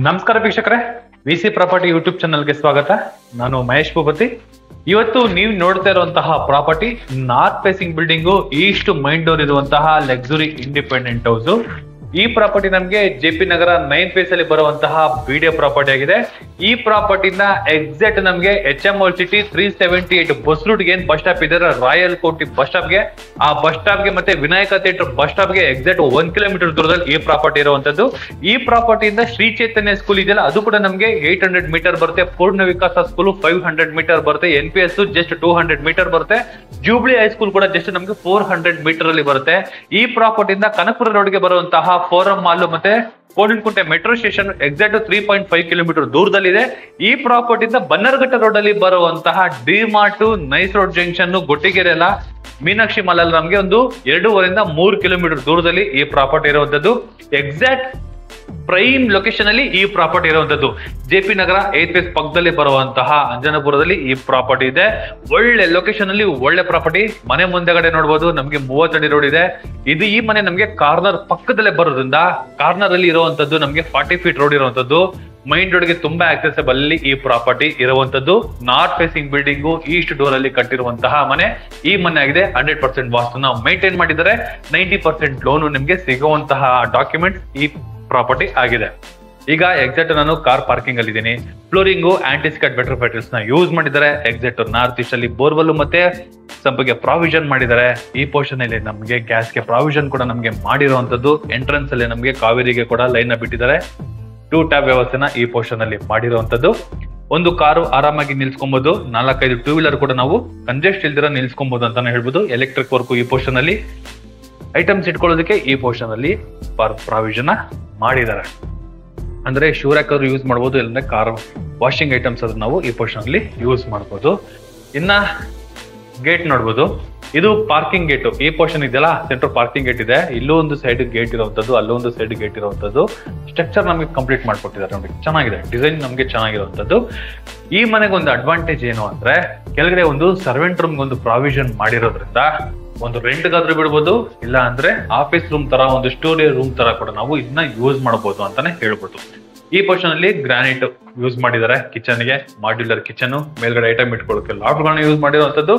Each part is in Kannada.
ನಮಸ್ಕಾರ ವೀಕ್ಷಕರೇ, ವಿಸಿ ಪ್ರಾಪರ್ಟಿ ಯೂಟ್ಯೂಬ್ ಚಾನಲ್ಗೆ ಸ್ವಾಗತ. ನಾನು ಮಹೇಶ್ ಭೂಪತಿ. ಇವತ್ತು ನೀವು ನೋಡ್ತಾ ಇರುವಂತಹ property north facing building, east main door ಇರುವಂತಹ ಲಕ್ಸುರಿ ಇಂಡಿಪೆಂಡೆಂಟ್ ಹೌಸ್. ಈ ಪ್ರಾಪರ್ಟಿ ನಮಗೆ ಜೆಪಿ ನಗರ 9 ಫೇಸ್ ಅಲ್ಲಿ ಬರುವಂತಹ ಬಿಡಿಎ ಪ್ರಾಪರ್ಟಿ ಆಗಿದೆ. ಈ ಪ್ರಾಪರ್ಟಿನ ಎಕ್ಸಾಕ್ಟ್ ನಮಗೆ HMOL ಸಿಟಿ 378 ಬಸ್ ರೂಟ್ ಏನ್ ಬಸ್ ಸ್ಟಾಪ್ ಇದೆ, ರಾಯಲ್ ಕೋಟಿ ಬಸ್ ಸ್ಟಾಪ್ಗೆ, ಆ ಬಸ್ ಸ್ಟಾಪ್ಗೆ ಮತ್ತೆ ವಿನಾಯಕ ಥಿಯೇಟರ್ ಬಸ್ ಸ್ಟಾಪ್ಗೆ ಎಕ್ಸಾಕ್ಟ್ 1 ಕಿಲೋಮೀಟರ್ ದೂರದಲ್ಲಿ ಈ ಪ್ರಾಪರ್ಟಿ ಇರುವಂತದ್ದು. ಈ ಪ್ರಾಪರ್ಟಿಯಿಂದ ಶ್ರೀ ಚೈತನ್ಯ ಸ್ಕೂಲ್ ಇದೆಯಲ್ಲ, ಅದು ಕೂಡ ನಮಗೆ 800 ಮೀಟರ್ ಬರುತ್ತೆ. ಪೂರ್ಣ ವಿಕಾಸ ಸ್ಕೂಲ್ 500 ಮೀಟರ್ ಬರುತ್ತೆ. NPS ಜಸ್ಟ್ 200 ಮೀಟರ್ ಬರುತ್ತೆ. ಜೂಬ್ಲಿ ಹೈಸ್ಕೂಲ್ ಕೂಡ ಜಸ್ಟ್ ನಮಗೆ 400 ಮೀಟರ್ ಅಲ್ಲಿ ಬರುತ್ತೆ. ಈ ಪ್ರಾಪರ್ಟಿಯಿಂದ ಕನಕಪುರ ರೋಡ್ಗೆ ಬರುವಂತಹ ಫೋರಂ ಮಾಲ್ ಮತ್ತೆ ಕೋಡಿನಕುಂಟೆ ಮೆಟ್ರೋ ಸ್ಟೇಷನ್ ಎಕ್ಸಾಕ್ಟ್ 3.5 ಕಿಲೋಮೀಟರ್ ದೂರದಲ್ಲಿದೆ. ಈ ಪ್ರಾಪರ್ಟಿಯಿಂದ ಬನ್ನರ್ಘಟ್ಟ ರೋಡ್ ಅಲ್ಲಿ ಬರುವಂತಹ DMart, nice road junction, Gottigere ಎಲ್ಲ ಮೀನಾಕ್ಷಿ ಮಾಲ್ ಅಲ್ಲಿ ನಮಗೆ ಒಂದು 2.5 ರಿಂದ 3 ಕಿಲೋಮೀಟರ್ ದೂರದಲ್ಲಿ ಈ ಪ್ರಾಪರ್ಟಿ ಇರುವಂತದ್ದು. ಎಕ್ಸಾಕ್ಟ್ ಪ್ರೈಮ್ ಲೊಕೇಶನ್ ಅಲ್ಲಿ ಈ ಪ್ರಾಪರ್ಟಿ ಇರುವಂತದ್ದು. ಜೆಪಿ ನಗರ 8 ಫೇಸ್ ಪಕ್ಕದಲ್ಲಿ ಬರುವಂತಹ ಅಂಜನಾಪುರದಲ್ಲಿ ಈ ಪ್ರಾಪರ್ಟಿ ಇದೆ. ಒಳ್ಳೆ ಲೊಕೇಶನ್ ಅಲ್ಲಿ ಒಳ್ಳೆ ಪ್ರಾಪರ್ಟಿ. ಮನೆ ಮುಂದೆಗಡೆ ನೋಡಬಹುದು ನಮಗೆ 30 ಅಡಿ ರೋಡ್ ಇದೆ. ಇದು ಈ ಮನೆ ನಮಗೆ ಕಾರ್ನರ್ ಪಕ್ಕದಲ್ಲೇ ಬರೋದ್ರಿಂದ ಕಾರ್ನರ್ ಅಲ್ಲಿ ಇರುವಂತದ್ದು ನಮಗೆ 40 ಫೀಟ್ ರೋಡ್ ಇರುವಂತದ್ದು. ಮೈನ್ ರೋಡ್ ಗೆ ತುಂಬಾ ಆಕ್ಸೆಸಬಲ್ ಅಲ್ಲಿ ಈ ಪ್ರಾಪರ್ಟಿ ಇರುವಂತದ್ದು. North facing building, East door ಅಲ್ಲಿ ಕಟ್ಟಿರುವಂತಹ ಮನೆ ಈ ಮನೆ ಆಗಿದೆ. 100% ವಾಸ್ತುನ ಮೈಂಟೈನ್ ಮಾಡಿದರೆ 90% ಲೋನ್ ನಿಮಗೆ ಸಿಗುವಂತಹ ಡಾಕ್ಯುಮೆಂಟ್ ಈ ಪ್ರಾಪರ್ಟಿ ಆಗಿದೆ. ಈಗ ಎಕ್ಸಾಕ್ಟ್ ನಾನು ಕಾರ್ ಪಾರ್ಕಿಂಗ್ ಅಲ್ಲಿ ಇದ್ದೀನಿ. ಫ್ಲೋರಿಂಗು ಆಂಟಿಸ್ಕಟ್ ಬೆಟರ್ ಫೈಟರ್ಸ್ ನ ಯೂಸ್ ಮಾಡಿದ್ದಾರೆ. ಎಕ್ಸಾಕ್ಟ್ ನಾರ್ತ್ ಈಸ್ಟ್ ಅಲ್ಲಿ ಬೋರ್ವೆಲ್ ಮತ್ತೆ ಸಂಪಿಗೆ ಪ್ರಾವಿಷನ್ ಮಾಡಿದ್ದಾರೆ. ಈ ಪೋರ್ಷನ್ ಅಲ್ಲಿ ನಮಗೆ ಗ್ಯಾಸ್ಗೆ ಪ್ರಾವಿಷನ್ ಕೂಡ ನಮಗೆ ಮಾಡಿರುವಂತದ್ದು. ಎಂಟ್ರೆನ್ಸ್ ಅಲ್ಲಿ ನಮಗೆ ಕಾವೇರಿಗೆ ಕೂಡ ಲೈನ್ ನ ಬಿಟ್ಟಿದ್ದಾರೆ. 2 ಟ್ಯಾಬ್ ವ್ಯವಸ್ಥೆನ ಈ ಪೋರ್ಷನ್ ಅಲ್ಲಿ ಮಾಡಿರುವಂತದ್ದು. ಒಂದು ಕಾರು ಆರಾಮಾಗಿ ನಿಲ್ಸ್ಕೊಬಹುದು. 4-5 ಟೂ ವೀಲರ್ ಕೂಡ ನಾವು ಕಂಜೆಸ್ಟ್ ಇಲ್ದಿರ ನಿಲ್ಸ್ಕೊಬಹುದು ಅಂತಾನೆ ಹೇಳ್ಬೋದು. ಎಲೆಕ್ಟ್ರಿಕ್ ವರ್ಕ್ ಈ ಪೋರ್ಷನ್ ಅಲ್ಲಿ, ಐಟಮ್ಸ್ ಇಟ್ಕೊಳ್ಳೋದಕ್ಕೆ ಈ ಪೋರ್ಷನ್ ಅಲ್ಲಿ ಪ್ರಾವಿಷನ್ ಮಾಡಿದ್ದಾರೆ. ಅಂದ್ರೆ ಶೂರ್ಯಾಕ್ ಅವರು ಯೂಸ್ ಮಾಡಬಹುದು, ಇಲ್ಲಂದ್ರೆ ಕಾರ್ ವಾಷಿಂಗ್ ಐಟಮ್ಸ್ ಅದನ್ನ ನಾವು ಈ ಪೋರ್ಷನ್ ಅಲ್ಲಿ ಯೂಸ್ ಮಾಡಬಹುದು. ಇನ್ನ ಗೇಟ್ ನೋಡ್ಬೋದು, ಇದು ಪಾರ್ಕಿಂಗ್ ಗೇಟ್. ಈ ಪೋರ್ಷನ್ ಇದೆಯಲ್ಲ, ಸೆಂಟ್ರಲ್ ಪಾರ್ಕಿಂಗ್ ಗೇಟ್ ಇದೆ. ಇಲ್ಲೂ ಒಂದು ಸೈಡ್ ಗೇಟ್ ಇರುವಂತದ್ದು, ಅಲ್ಲೊಂದು ಸೈಡ್ ಗೇಟ್ ಇರುವಂತದ್ದು. ಸ್ಟ್ರಕ್ಚರ್ ನಮಗೆ ಕಂಪ್ಲೀಟ್ ಮಾಡ್ಕೊಟ್ಟಿದ್ದಾರೆ ನೋಡಿ, ಚೆನ್ನಾಗಿದೆ. ಡಿಸೈನ್ ನಮಗೆ ಚೆನ್ನಾಗಿರುವಂತದ್ದು. ಈ ಮನೆಗೆ ಒಂದು ಅಡ್ವಾಂಟೇಜ್ ಏನು ಅಂದ್ರೆ, ಕೆಳಗಡೆ ಒಂದು ಸರ್ವೆಂಟ್ ರೂಮ್ ಒಂದು ಪ್ರಾವಿಷನ್ ಮಾಡಿರೋದ್ರಿಂದ ಒಂದು ರೆಂಟ್ಗಾದ್ರೂ ಬಿಡ್ಬೋದು, ಇಲ್ಲ ಅಂದ್ರೆ ಆಫೀಸ್ ರೂಮ್ ತರ, ಒಂದು ಸ್ಟೋರಿ ರೂಮ್ ತರ ಕೂಡ ನಾವು ಇದನ್ನ ಯೂಸ್ ಮಾಡಬಹುದು ಅಂತಾನೆ ಹೇಳ್ಬೋದು. ಈ ಪೋರ್ಷನ್ ಅಲ್ಲಿ ಗ್ರಾನೈಟ್ ಯೂಸ್ ಮಾಡಿದ್ದಾರೆ. ಕಿಚನ್ ಗೆ ಮಾಡ್ಯುಲರ್ ಕಿಚನ್, ಮೇಲ್ಗಡೆ ಐಟಮ್ ಇಟ್ಕೊಳ್ಳೋಕೆ ಲಾಫ್ಟ್ ಗಳನ್ನ ಯೂಸ್ ಮಾಡಿರುವಂತದ್ದು.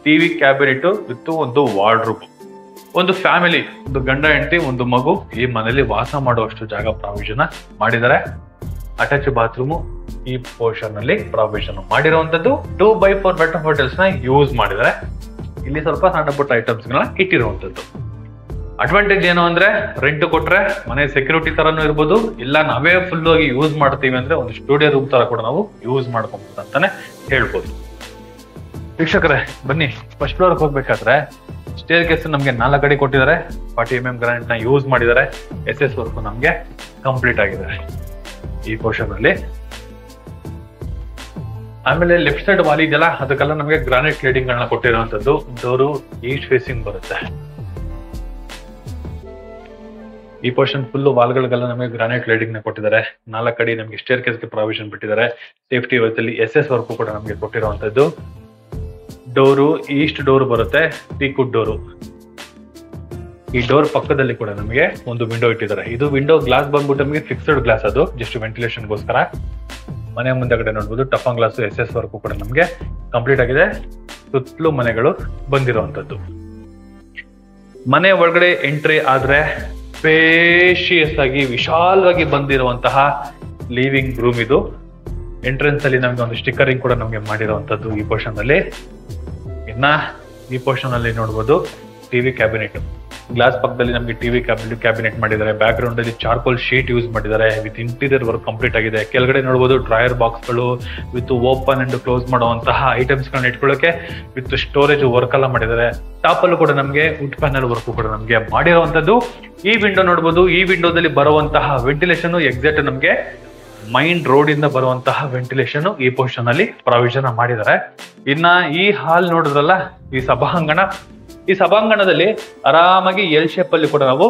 ಟಿವಿ ಕ್ಯಾಬಿನೆಟ್ ವಿತ್ ಒಂದು ವಾರ್ಡ್ರೂಬ್. ಒಂದು ಫ್ಯಾಮಿಲಿ, ಒಂದು ಗಂಡ ಹೆಂಡತಿ, ಒಂದು ಮಗು ಈ ಮನೆಯಲ್ಲಿ ವಾಸ ಮಾಡುವಷ್ಟು ಜಾಗ ಪ್ರಾವಿಷನ್ ಮಾಡಿದ್ದಾರೆ. ಅಟ್ಯಾಚ್ ಬಾತ್ರೂಮ್ ಈ ಪೋರ್ಷನ್ ಅಲ್ಲಿ ಪ್ರಾವಿಷನ್ ಮಾಡಿರುವಂತದ್ದು. 2x4 ಬೆಟರ್ ಹೋಟೆಲ್ಸ್ ನ ಯೂಸ್ ಮಾಡಿದ್ದಾರೆ. ಇಲ್ಲಿ ಸ್ವಲ್ಪ ಸಣ್ಣ ಪುಟ್ಟ ಐಟಮ್ಸ್ ಗಳನ್ನ ಇಟ್ಟಿರುವಂತದ್ದು. ಅಡ್ವಾಂಟೇಜ್ ಏನು ಅಂದ್ರೆ, ರೆಂಟ್ ಕೊಟ್ರೆ ಮನೆ ಸೆಕ್ಯೂರಿಟಿ ತರನು ಇರ್ಬೋದು, ಇಲ್ಲ ನಾವೇ ಫುಲ್ ಆಗಿ ಯೂಸ್ ಮಾಡ್ತೀವಿ ಅಂದ್ರೆ ಒಂದು ಸ್ಟುಡಿಯೋ ರೂಮ್ ತರ ಕೂಡ ನಾವು ಯೂಸ್ ಮಾಡ್ಕೊಬಹುದು ಅಂತಾನೆ ಹೇಳ್ಬೋದು. ವೀಕ್ಷಕರೇ ಬನ್ನಿ, ಫಸ್ಟ್ ಫ್ಲೋರ್ ಹೋಗ್ಬೇಕಾದ್ರೆ ಸ್ಟೇರ್ ಕೇಸ್ ನಮ್ಗೆ 4 ಅಡಿ ಕೊಟ್ಟಿದ್ದಾರೆ. 40 mm ಗ್ರಾನೈಟ್ ನ ಯೂಸ್ ಮಾಡಿದ್ದಾರೆ. SS ವರ್ಕ್ ನಮ್ಗೆ ಕಂಪ್ಲೀಟ್ ಆಗಿದೆ ಈ ಪೋರ್ಷನ್ ಅಲ್ಲಿ. ಆಮೇಲೆ ಲೆಫ್ಟ್ ಸೈಡ್ ವಾಲ್ ಇದೆಯಲ್ಲ, ಅದಕ್ಕೆಲ್ಲ ನಮಗೆ ಗ್ರಾನೈಟ್ ಕ್ಲೇಡಿಂಗ್ ಗಳನ್ನ ಕೊಟ್ಟಿರುವಂತದ್ದು. ಡೋರು ಈಸ್ಟ್ ಫೇಸಿಂಗ್ ಬರುತ್ತೆ. ಈ ಪೋರ್ಷನ್ ಫುಲ್ ವಾಲ್ಗಳಿಗೆಲ್ಲ ನಮಗೆ ಗ್ರಾನೈಟ್ ಕ್ಲೇಡಿಂಗ್ ನ ಕೊಟ್ಟಿದ್ದಾರೆ. 4 ಅಡಿ ನಮಗೆ ಸ್ಟೇರ್ ಕೇಸ್ಗೆ ಪ್ರಾವಿಷನ್ ಬಿಟ್ಟಿದ್ದಾರೆ. ಸೇಫ್ಟಿ ವ್ಯವಸ್ಥೆಯಲ್ಲಿ SS ವರ್ಕ್ ಕೂಡ ನಮಗೆ ಕೊಟ್ಟಿರುವಂತದ್ದು. ಡೋರು ಈಸ್ಟ್ ಡೋರ್ ಬರುತ್ತೆ, ಟೀಕುಡ್ ಡೋರು. ಈ ಡೋರ್ ಪಕ್ಕದಲ್ಲಿ ಕೂಡ ನಮಗೆ ಒಂದು ವಿಂಡೋ ಇಟ್ಟಿದ್ದಾರೆ. ಇದು ವಿಂಡೋ ಗ್ಲಾಸ್ ಬಂದ್ಬಿಟ್ಟು ನಮಗೆ ಫಿಕ್ಸ್ಡ್ ಗ್ಲಾಸ್, ಅದು ಜಸ್ಟ್ ವೆಂಟಿಲೇಷನ್ಗೋಸ್ಕರ. ಮನೆ ಮುಂದೆಗಡೆ ನೋಡ್ಬೋದು ಟಫನ್ ಗ್ಲಾಸ್, SS ವರ್ಕ್ ಕೂಡ ನಮಗೆ ಕಂಪ್ಲೀಟ್ ಆಗಿದೆ. ಸುತ್ತಲೂ ಮನೆಗಳು ಬಂದಿರುವಂತದ್ದು. ಮನೆ ಒಳಗಡೆ ಎಂಟ್ರಿ ಆದ್ರೆ ಸ್ಪೇಷಿಯಸ್ ಆಗಿ ವಿಶಾಲವಾಗಿ ಬಂದಿರುವಂತಹ ಲಿವಿಂಗ್ ರೂಮ್ ಇದು. ಎಂಟ್ರೆನ್ಸ್ ಅಲ್ಲಿ ನಮ್ಗೆ ಒಂದು ಸ್ಟಿಕ್ಕರಿಂಗ್ ಕೂಡ ನಮ್ಗೆ ಮಾಡಿರುವಂತದ್ದು ಈ ಪೋರ್ಷನ್ ಅಲ್ಲಿ. ಇನ್ನ ಈ ಪೋರ್ಷನ್ ಅಲ್ಲಿ ನೋಡ್ಬೋದು ಟಿವಿ ಕ್ಯಾಬಿನೆಟ್. ಗ್ಲಾಸ್ ಪಕ್ಕದಲ್ಲಿ ನಮಗೆ ಟಿವಿ ಕ್ಯಾಬಿನೆಟ್ ಮಾಡಿದ್ದಾರೆ. ಬ್ಯಾಕ್ ಗ್ರೌಂಡ್ ಅಲ್ಲಿ ಚಾರ್ಕೋಲ್ ಶೀಟ್ ಯೂಸ್ ಮಾಡಿದ್ದಾರೆ. ವಿತ್ ಇಂಟೀರಿಯರ್ ವರ್ಕ್ ಕಂಪ್ಲೀಟ್ ಆಗಿದೆ. ಕೆಳಗಡೆ ನೋಡಬಹುದು ಡ್ರಾಯರ್ ಬಾಕ್ಸ್ ಗಳು ವಿತ್ ಓಪನ್ ಅಂಡ್ ಕ್ಲೋಸ್ ಮಾಡುವಂತಹ ಐಟಮ್ಸ್ ಗಳನ್ನ ಇಟ್ಕೊಳ್ಳೋಕೆ ವಿತ್ ಸ್ಟೋರೇಜ್ ವರ್ಕ್ ಎಲ್ಲ ಮಾಡಿದ್ದಾರೆ. ಟಾಪ್ ಅಲ್ಲೂ ಕೂಡ ನಮಗೆ ವುಡ್ ಪ್ಯಾನಲ್ ವರ್ಕ್ ಕೂಡ ನಮಗೆ ಮಾಡಿರುವಂತದ್ದು. ಈ ವಿಂಡೋ ನೋಡಬಹುದು, ಈ ವಿಂಡೋದಲ್ಲಿ ಬರುವಂತಹ ವೆಂಟಿಲೇಷನ್ ಎಕ್ಸಾಕ್ಟ್ ನಮಗೆ ಮೈನ್ ರೋಡ್ ಇಂದ ಬರುವಂತಹ ವೆಂಟಿಲೇಷನ್ ಈ ಪೋರ್ಷನ್ ಅಲ್ಲಿ ಪ್ರಾವಿಷನ್ ಮಾಡಿದ್ದಾರೆ. ಇನ್ನ ಈ ಹಾಲ್ ನೋಡಿದ್ರಲ್ಲ, ಈ ಸಭಾಂಗಣ. ಈ ಸಭಾಂಗಣದಲ್ಲಿ ಆರಾಮಾಗಿ ಎಲ್ ಶೇಪ್ ಅಲ್ಲಿ ಕೂಡ ನಾವು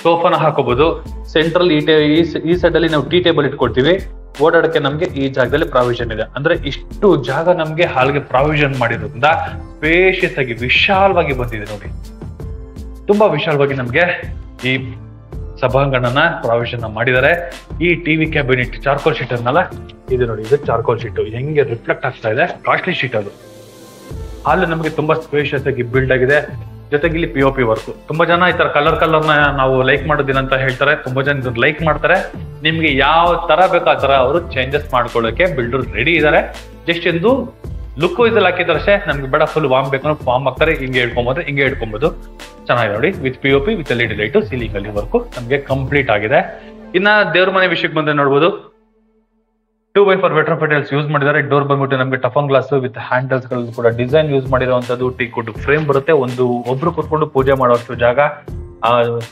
ಸೋಫಾನ ಹಾಕೋಬಹುದು. ಸೆಂಟ್ರಲ್ ಈ ಸೈಡ್ ಅಲ್ಲಿ ನಾವು ಟೀ ಟೇಬಲ್ ಇಟ್ಕೊಳ್ತೀವಿ. ಓಡಾಡಕ್ಕೆ ನಮ್ಗೆ ಈ ಜಾಗದಲ್ಲಿ ಪ್ರಾವಿಷನ್ ಇದೆ. ಅಂದ್ರೆ ಇಷ್ಟು ಜಾಗ ನಮ್ಗೆ ಹಾಲ್ಗೆ ಪ್ರಾವಿಷನ್ ಮಾಡಿರೋದ್ರಿಂದ ಸ್ಪೇಷಿಯಸ್ ಆಗಿ ವಿಶಾಲವಾಗಿ ಬಂದಿದೆ ನೋಡಿ. ತುಂಬಾ ವಿಶಾಲವಾಗಿ ನಮ್ಗೆ ಈ ಸಭಾಂಗಣನ ಪ್ರಾವಿಷನ್ ಮಾಡಿದ್ದಾರೆ. ಈ ಟಿವಿ ಕ್ಯಾಬಿನೆಟ್ ಚಾರ್ಕೋಲ್ ಶೀಟ್ ಅನ್ನಲ್ಲ, ಇದು ನೋಡಿ, ಇದು ಚಾರ್ಕೋಲ್ ಶೀಟ್ ಹೆಂಗೆ ರಿಫ್ಲೆಕ್ಟ್ ಆಗ್ತಾ ಇದೆ. ಕಾಸ್ಟ್ಲಿ ಶೀಟ್ ಅದು. ಹಾಲು ನಮಗೆ ತುಂಬಾ ಸ್ಪೇಷಿಯಸ್ ಆಗಿ ಬಿಲ್ಡ್ ಆಗಿದೆ. ಜೊತೆಗೆ ಇಲ್ಲಿ POP ವರ್ಕ್. ತುಂಬಾ ಜನ ಈ ತರ ಕಲರ್ನ ನಾವು ಲೈಕ್ ಮಾಡೋದಿಲ್ಲ ಅಂತ ಹೇಳ್ತಾರೆ. ತುಂಬಾ ಜನ ಲೈಕ್ ಮಾಡ್ತಾರೆ. ನಿಮ್ಗೆ ಯಾವ ತರ ಬೇಕೋ ಆ ತರ ಅವರು ಚೇಂಜಸ್ ಮಾಡ್ಕೊಳ್ಳೋಕೆ ಬಿಲ್ಡರ್ ರೆಡಿ ಇದ್ದಾರೆ. ಜಸ್ಟ್ ಎಂದು ಲುಕ್ ವೈಸ್ ಅಲ್ಲಿ ಹಾಕಿದ್ರೆ ಅಷ್ಟೇ. ನಮ್ಗೆ ಬೇಡ ಫುಲ್ ವಾಮ್ ಬೇಕು ಫಾರ್ಮ್ ಹಾಕ್ತಾರೆ. ಹಿಂಗೆ ಇಟ್ಕೊಬಹುದು ಚೆನ್ನಾಗಿದೆ ನೋಡಿ. With POP with LED light, ceiling ಅಲ್ಲಿ ವರ್ಕ್ ನಮ್ಗೆ ಕಂಪ್ಲೀಟ್ ಆಗಿದೆ. ಇನ್ನ ದೇವ್ರ ಮನೆ ವಿಷಯಕ್ಕೆ ಬಂದ್ರೆ ನೋಡ್ಬೋದು, 2x4 ವೆಟ್ರೋಫೆಟಲ್ಸ್ ಯೂಸ್ ಮಾಡಿದ್ದಾರೆ. ಡೋರ್ ಬಂದ್ಬಿಟ್ಟು ನಮಗೆ ಟಫನ್ ಗ್ಲಾಸ್ ವಿತ್ ಹ್ಯಾಂಡಲ್ಸ್ ಗಳು ಕೂಡ ಡಿಸೈನ್ ಯೂಸ್ ಮಾಡಿರುವಂತದ್ದು. ಟೀಕುಡ್ ಫ್ರೇಮ್ ಬರುತ್ತೆ. ಒಬ್ರು ಕೂತ್ಕೊಂಡು ಪೂಜೆ ಮಾಡುವಷ್ಟು ಜಾಗ.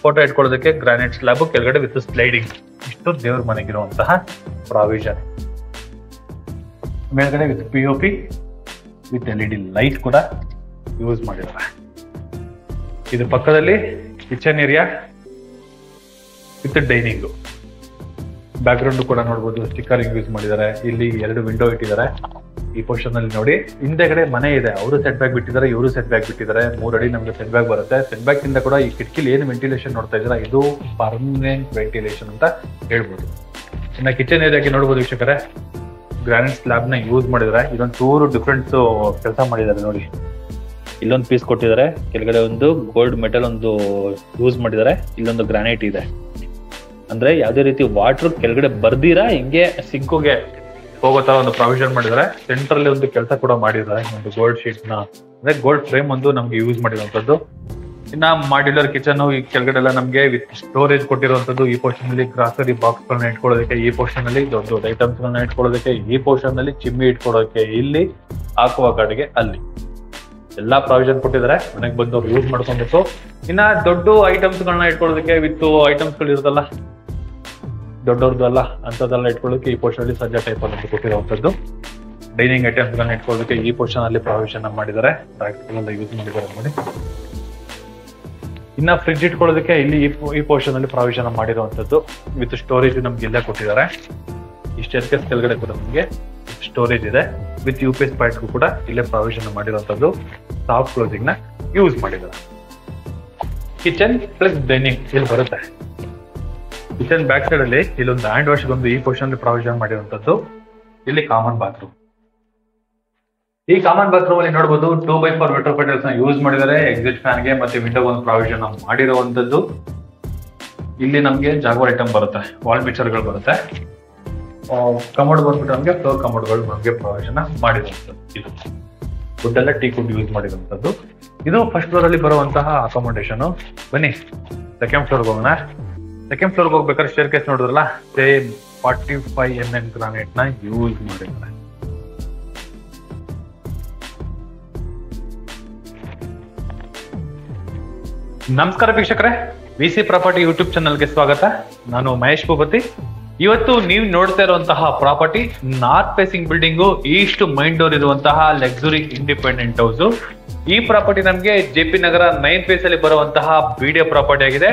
ಫೋಟೋ ಇಟ್ಕೊಳ್ಳೋದಕ್ಕೆ ಗ್ರಾನೈಟ್ ಸ್ಲ್ಯಾಬ್ ಕೆಳಗಡೆ ವಿತ್ ಸ್ಲೈಡಿಂಗ್. ಇಷ್ಟು ದೇವ್ರ ಮನೆಗಿರುವಂತಹ ಪ್ರಾವಿಷನ್. ಮೇಲ್ಗಡೆ with POP with LED light ಕೂಡ ಯೂಸ್ ಮಾಡಿದ್ದಾರೆ. ಇದು ಪಕ್ಕದಲ್ಲಿ kitchen area with dining. Back ground ಕೂಡ ನೋಡಬಹುದು, ಸ್ಟಿಕ್ಕರಿಂಗ್ ಯೂಸ್ ಮಾಡಿದ್ದಾರೆ. ಇಲ್ಲಿ 2 ವಿಂಡೋ ಇಟ್ಟಿದ್ದಾರೆ. ಈ ಪೋರ್ಷನ್ ಅಲ್ಲಿ ನೋಡಿ, ಹಿಂದೆಗಡೆ ಮನೆ ಇದೆ, ಅವರು ಸೆಟ್ ಬ್ಯಾಕ್ ಬಿಟ್ಟಿದ್ದಾರೆ, ಇವರು ಸೆಟ್ ಬ್ಯಾಕ್ ಬಿಟ್ಟಿದ್ದಾರೆ. 3 ಅಡಿ ನಮಗೆ ಸೆಟ್ ಬ್ಯಾಕ್ ಬರುತ್ತೆ. ಸೆಟ್ ಬ್ಯಾಕ್ ಇಂದ ಕೂಡ ಈ ಕಿಟಕಿಲಿ ಏನು ವೆಂಟಿಲೇಷನ್ ನೋಡ್ತಾ ಇದ್ದೀರಾ, ಇದು ಪರ್ಮನೆಂಟ್ ವೆಂಟಿಲೇಷನ್ ಅಂತ ಹೇಳ್ಬೋದು. ಇನ್ನು ಕಿಚನ್ ಏರಿಯಾಗೆ ನೋಡ್ಬೋದು ವೀಕ್ಷಕರೇ, ಗ್ರಾನೈಟ್ ಸ್ಲ್ಯಾಬ್ ನ ಯೂಸ್ ಮಾಡಿದ್ದಾರೆ. ಇದೊಂದು ಚೂರು ಡಿಫ್ರೆಂಟ್ ಕೆಲಸ ಮಾಡಿದ್ದಾರೆ ನೋಡಿ. ಇಲ್ಲೊಂದು ಪೀಸ್ ಕೊಟ್ಟಿದ್ದಾರೆ, ಕೆಳಗಡೆ ಒಂದು ಗೋಲ್ಡ್ ಮೆಟಲ್ ಒಂದು ಯೂಸ್ ಮಾಡಿದ್ದಾರೆ. ಇಲ್ಲೊಂದು ಗ್ರಾನೈಟ್ ಇದೆ. ಅಂದ್ರೆ ಯಾವುದೇ ರೀತಿ ವಾಟರ್ ಕೆಳಗಡೆ ಬರ್ದಿರಾ ಹಿಂಗೆ ಸಿಂಕೋಗೆ ಹೋಗೋ ತರ ಒಂದು ಪ್ರಾವಿಷನ್ ಮಾಡಿದ್ದಾರೆ. ಸೆಂಟ್ರಲ್ಲಿ ಒಂದು ಕೆಲಸ ಕೂಡ ಮಾಡಿದ್ದಾರೆ. ಒಂದು ಗೋಲ್ಡ್ ಶೀಟ್ ನ ಅಂದ್ರೆ ಗೋಲ್ಡ್ ಫ್ರೇಮ್ ಒಂದು ನಮ್ಗೆ ಯೂಸ್ ಮಾಡಿರುವಂತದ್ದು. ಇನ್ನ ಮಾಡ್ಯುಲರ್ ಕಿಚನ್. ಈ ಕೆಳಗಡೆ ಎಲ್ಲ ನಮ್ಗೆ ವಿತ್ ಸ್ಟೋರೇಜ್ ಕೊಟ್ಟಿರುವಂತದ್ದು. ಈ ಪೋರ್ಷನ್ ಅಲ್ಲಿ ಗ್ರಾಸರಿ ಬಾಕ್ಸ್ ಗಳನ್ನ ಇಟ್ಕೊಳ್ಳೋದಕ್ಕೆ, ಈ ಪೋರ್ಷನ್ ಅಲ್ಲಿ ದೊಡ್ಡ ದೊಡ್ಡ ಐಟಮ್ಸ್ ಗಳನ್ನ ಇಟ್ಕೊಳ್ಳೋದಕ್ಕೆ, ಈ ಪೋರ್ಷನ್ ಅಲ್ಲಿ ಚಿಮ್ಮಿ ಇಟ್ಕೊಳ್ಳೋಕೆ, ಇಲ್ಲಿ ಹಾಕುವ ಗಾಡಿಗೆ ಅಲ್ಲಿ ಎಲ್ಲಾ ಪ್ರಾವಿಷನ್ ಕೊಟ್ಟಿದ್ದಾರೆ. ಮನೆಗೆ ಬಂದವ್ರು ಯೂಸ್ ಮಾಡ್ಕೊಬೇಕು. ಇನ್ನ ದೊಡ್ಡ ಐಟಮ್ಸ್ ಗಳನ್ನ ಇಟ್ಕೊಳ್ಳೋದಕ್ಕೆ ವಿತ್ ಐಟಮ್ಸ್ ಗಳು ಇರುತ್ತಲ್ಲ, ದೊಡ್ಡವ್ರದ್ದು ಅಲ್ಲ ಅಂತದೆಲ್ಲ ಇಟ್ಕೊಳ್ಳೋಕೆ ಈ ಪೋರ್ಷನ್ ಅಲ್ಲಿ ಸಜ್ಜಾ ಟೈಪ್ ಅಲ್ಲಿ ಕೊಟ್ಟಿರುವಂತದ್ದು. ಡೈನಿಂಗ್ ಐಟಮ್ಸ್ ಗಳನ್ನ ಇಟ್ಕೊಳ್ಳೋದಕ್ಕೆ ಈ ಪೋರ್ಷನ್ ಅಲ್ಲಿ ಪ್ರಾವಿಷನ್ ಮಾಡಿದ್ದಾರೆ. ಯೂಸ್ ಮಾಡಿದ್ದಾರೆ ನೋಡಿ. ಇನ್ನ ಫ್ರಿಡ್ಜ್ ಇಟ್ಕೊಳ್ಳೋದಕ್ಕೆ ಇಲ್ಲಿ ಈ ಪೋರ್ಷನ್ ಅಲ್ಲಿ ಪ್ರಾವಿಷನ್ ಮಾಡಿರುವಂತದ್ದು. ವಿತ್ ಸ್ಟೋರೇಜ್ ನಮ್ಗೆ ಇಲ್ಲೇ ಕೊಟ್ಟಿದ್ದಾರೆ. ಇಷ್ಟಕ್ಕೆ ಕೆಳಗಡೆ ಕೂಡ ನಮ್ಗೆ ಸ್ಟೋರೇಜ್ ಇದೆ. ವಿತ್ UPS ಪಾಯಿಂಟ್ ಕೂಡ ಇಲ್ಲೇ ಪ್ರಾವಿಷನ್ ಮಾಡಿರುವಂತದ್ದು. ಸಾಫ್ಟ್ ಕ್ಲೋಸಿಂಗ್ ನ ಯೂಸ್ ಮಾಡಿದ್ದಾರೆ. ಕಿಚನ್ ಪ್ಲಸ್ ಡೈನಿಂಗ್ ಇಲ್ಲಿ ಬರುತ್ತೆ. ಕಿಚನ್ ಬ್ಯಾಕ್ ಸೈಡ್ ಅಲ್ಲಿ ಇಲ್ಲೊಂದು ಹ್ಯಾಂಡ್ ವಾಶ್ ಬಂದು ಈ ಪೋರ್ಷನ್ ಅಲ್ಲಿ ಪ್ರಾವಿಷನ್ ಮಾಡಿರುವಂತದ್ದು. ಇಲ್ಲಿ ಕಾಮನ್ ಬಾತ್ರೂಮ್. ಈ ಕಾಮನ್ ಬಾತ್ರೂಮ್ ಅಲ್ಲಿ ನೋಡಬಹುದು 2x4 ವೆಟ್ರೋಫೆಟಲ್ಸ್ ನ ಯೂಸ್ ಮಾಡಿದ್ದಾರೆ. ಎಕ್ಸಿಟ್ ಫ್ಯಾನ್ ಗೆ ಮತ್ತೆ ವಿಂಡೋ ಒಂದು ಪ್ರಾವಿಷನ್ ಮಾಡಿರುವಂತದ್ದು. ಇಲ್ಲಿ ನಮ್ಗೆ ಜಾಗ್ವಾರ್ ಐಟಮ್ ಬರುತ್ತೆ, ವಾಲ್ ಮಿಕ್ಸರ್ ಗಳು ಬರುತ್ತೆ. ಕಮೋಡ್ ಬಂದ್ಬಿಟ್ಟು ನಮ್ಗೆ ಫ್ಲೋರ್ ಕಮೋಡ್ ಗಳು ನಮ್ಗೆ ಪ್ರಾವಿಷನ್ ಮಾಡಿರುವಂತದ್ದು. ಇದು ಫುಡ್ ಎಲ್ಲ ಟೀಕುಡ್ ಯೂಸ್ ಮಾಡಿರುವಂತದ್ದು. ಇದು ಫಸ್ಟ್ ಫ್ಲೋರ್ ಅಲ್ಲಿ ಬರುವಂತಹ ಅಕಾಮಡೇಷನ್. ಬನ್ನಿ ಸೆಕೆಂಡ್ ಫ್ಲೋರ್ ಹೋಗೋಣ. ಸೆಕೆಂಡ್ ಫ್ಲೋರ್ ಹೋಗ್ಬೇಕಾದ್ರೆ ಸ್ಟೇರ್ ಕೇಸ್ ನೋಡಿದ್ರಲ್ಲ, ಸೇಮ್ 45 mm ಗ್ರಾನೈಟ್ ನ ಯೂಸ್ ಮಾಡಿದ್ದಾರೆ. ನಮಸ್ಕಾರ ವೀಕ್ಷಕರೇ, VC ಪ್ರಾಪರ್ಟಿ ಯೂಟ್ಯೂಬ್ ಚಾನಲ್ಗೆ ಸ್ವಾಗತ. ನಾನು ಮಹೇಶ್ ಭೂಪತಿ. ಇವತ್ತು ನೀವು ನೋಡ್ತಾ ಇರುವಂತಹ property north facing building, east main door ಇರುವಂತಹ ಲಕ್ಸುರಿ ಇಂಡಿಪೆಂಡೆಂಟ್ ಹೌಸ್. ಈ ಪ್ರಾಪರ್ಟಿ ನಮಗೆ JP ನಗರ 9 ಫೇಸ್ ಅಲ್ಲಿ ಬರುವಂತಹ BDA ಪ್ರಾಪರ್ಟಿ ಆಗಿದೆ.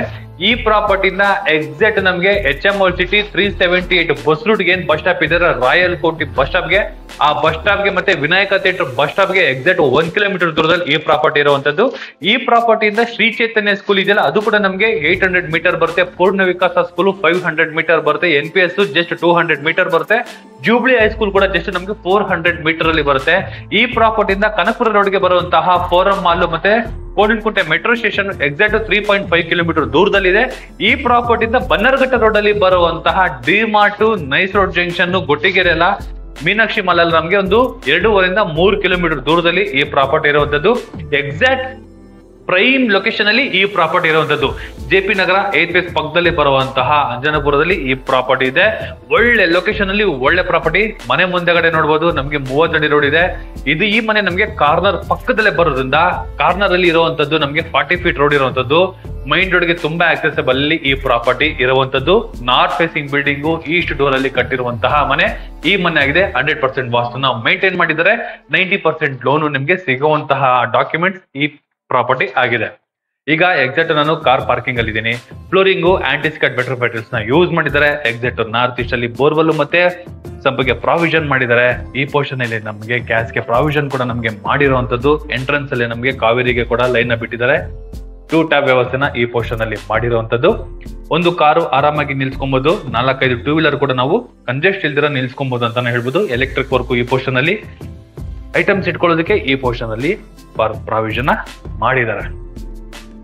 ಈ ಪ್ರಾಪರ್ಟಿನ ಎಕ್ಸಾಕ್ಟ್ ನಮಗೆ HMOL ಸಿಟಿ 378 ಬಸ್ ರೂಟ್ ಏನ್ ಬಸ್ ಸ್ಟಾಪ್ ಇದೆ, ರಾಯಲ್ ಕೋಟಿ ಬಸ್ ಸ್ಟಾಪ್ಗೆ, ಆ ಬಸ್ ಸ್ಟಾಪ್ಗೆ ಮತ್ತೆ ವಿನಾಯಕ ಥಿಯೇಟರ್ ಬಸ್ ಸ್ಟಾಪ್ಗೆ ಎಕ್ಸಾಕ್ಟ್ 1 ಕಿಲೋಮೀಟರ್ ದೂರದಲ್ಲಿ ಈ ಪ್ರಾಪರ್ಟಿ ಇರುವಂತದ್ದು. ಈ ಪ್ರಾಪರ್ಟಿಯಿಂದ ಶ್ರೀ ಚೈತನ್ಯ ಸ್ಕೂಲ್ ಇದೆಯಲ್ಲ, ಅದು ಕೂಡ ನಮಗೆ 800 ಮೀಟರ್ ಬರುತ್ತೆ. ಪೂರ್ಣ ವಿಕಾಸ ಸ್ಕೂಲ್ 500 ಮೀಟರ್ ಬರುತ್ತೆ. NPS ಜಸ್ಟ್ 200 ಮೀಟರ್ ಬರುತ್ತೆ. ಜೂಬ್ಲಿ ಹೈಸ್ಕೂಲ್ ಕೂಡ ಜಸ್ಟ್ ನಮಗೆ 400 ಮೀಟರ್ ಅಲ್ಲಿ ಬರುತ್ತೆ. ಈ ಪ್ರಾಪರ್ಟಿಯಿಂದ ಕನಕಪುರ ರೋಡ್ಗೆ ಬರುವಂತಹ ಫೋರಂ ಮಾಲ್ ಮತ್ತೆ ಕೋಡಿನಕುಂಟೆ ಮೆಟ್ರೋ ಸ್ಟೇಷನ್ ಎಕ್ಸಾಕ್ಟ್ 3.5 ಕಿಲೋಮೀಟರ್ ದೂರದಲ್ಲಿದೆ. ಈ ಪ್ರಾಪರ್ಟಿಯಿಂದ ಬನ್ನರ್ಘಟ್ಟ ರೋಡ್ ಅಲ್ಲಿ ಬರುವಂತಹ DMart, nice road junction, Gottigere ಎಲ್ಲ ಮೀನಾಕ್ಷಿ ಮಾಲ್ ಅಲ್ಲಿ ನಮಗೆ ಒಂದು 2.5 ರಿಂದ 3 ಕಿಲೋಮೀಟರ್ ದೂರದಲ್ಲಿ ಈ ಪ್ರಾಪರ್ಟಿ ಇರುವಂತದ್ದು. ಎಕ್ಸಾಕ್ಟ್ ಪ್ರೈಮ್ ಲೊಕೇಶನ್ ಅಲ್ಲಿ ಈ ಪ್ರಾಪರ್ಟಿ ಇರುವಂತದ್ದು. JP ನಗರ 8 ಫೇಸ್ ಪಕ್ಕದಲ್ಲಿ ಬರುವಂತಹ ಅಂಜನಾಪುರದಲ್ಲಿ ಈ ಪ್ರಾಪರ್ಟಿ ಇದೆ. ಒಳ್ಳೆ ಲೊಕೇಶನ್ ಅಲ್ಲಿ ಒಳ್ಳೆ ಪ್ರಾಪರ್ಟಿ. ಮನೆ ಮುಂದೆಗಡೆ ನೋಡಬಹುದು ನಮ್ಗೆ 30 ಅಡಿ ರೋಡ್ ಇದೆ. ಈ ಮನೆ ನಮ್ಗೆ ಕಾರ್ನರ್ ಪಕ್ಕದಲ್ಲೇ ಬರೋದ್ರಿಂದ ಕಾರ್ನರ್ ಅಲ್ಲಿ ಇರುವಂತದ್ದು ನಮ್ಗೆ 40 ಫೀಟ್ ರೋಡ್ ಇರುವಂತದ್ದು. ಮೈನ್ ರೋಡ್ ಗೆ ತುಂಬಾ ಆಕ್ಸೆಸಬಲ್ ಅಲ್ಲಿ ಈ ಪ್ರಾಪರ್ಟಿ ಇರುವಂತದ್ದು. North facing building, East door ಅಲ್ಲಿ ಕಟ್ಟಿರುವಂತಹ ಮನೆ ಈ ಮನೆ ಆಗಿದೆ. 100% ವಾಸ್ತುನ ಮೇಂಟೈನ್ ಮಾಡಿದರೆ 90% ಲೋನು ನಿಮ್ಗೆ ಸಿಗುವಂತಹ ಡಾಕ್ಯುಮೆಂಟ್ಸ್ ಈ ಪ್ರಾಪರ್ಟಿ ಆಗಿದೆ. ಈಗ ಎಕ್ಸಾಕ್ಟ್ ನಾನು ಕಾರ್ ಪಾರ್ಕಿಂಗ್ ಅಲ್ಲಿ ಇದ್ದೀನಿ. ಫ್ಲೋರಿಂಗು ಆಂಟಿಸ್ಕಟ್ ವೆಟ್ರೋಫೆಟಲ್ಸ್ ನ ಯೂಸ್ ಮಾಡಿದ್ದಾರೆ. ಎಕ್ಸಾಕ್ಟ್ ನಾರ್ತ್ ಈಸ್ಟ್ ಅಲ್ಲಿ ಬೋರ್ವೆಲ್ ಮತ್ತೆ ಸಂಪಿಗೆ ಪ್ರಾವಿಷನ್ ಮಾಡಿದ್ದಾರೆ. ಈ ಪೋರ್ಷನ್ ಅಲ್ಲಿ ನಮಗೆ ಗ್ಯಾಸ್ಗೆ ಪ್ರಾವಿಷನ್ ಕೂಡ ನಮಗೆ ಮಾಡಿರುವಂತದ್ದು. ಎಂಟ್ರೆನ್ಸ್ ಅಲ್ಲಿ ನಮಗೆ ಕಾವೇರಿಗೆ ಕೂಡ ಲೈನ್ ನ ಬಿಟ್ಟಿದ್ದಾರೆ. 2 ಟ್ಯಾಬ್ ವ್ಯವಸ್ಥೆನ ಈ ಪೋರ್ಷನ್ ಅಲ್ಲಿ ಮಾಡಿರುವಂತದ್ದು. ಒಂದು ಕಾರು ಆರಾಮಾಗಿ ನಿಲ್ಸ್ಕೊಬಹುದು, 4-5 ಟೂ ವೀಲರ್ ಕೂಡ ನಾವು ಕಂಜೆಸ್ಟ್ ಇಲ್ದಿರ ನಿಲ್ಸ್ಕೊಬಹುದು ಅಂತಾನೆ ಹೇಳ್ಬೋದು. ಎಲೆಕ್ಟ್ರಿಕ್ ವರ್ಕ್ ಈ ಪೋರ್ಷನ್ ಅಲ್ಲಿ, ಐಟಮ್ಸ್ ಇಟ್ಕೊಳ್ಳೋದಕ್ಕೆ ಈ ಪೋರ್ಷನ್ ಅಲ್ಲಿ ಪ್ರಾವಿಷನ್ ಮಾಡಿದ್ದಾರೆ.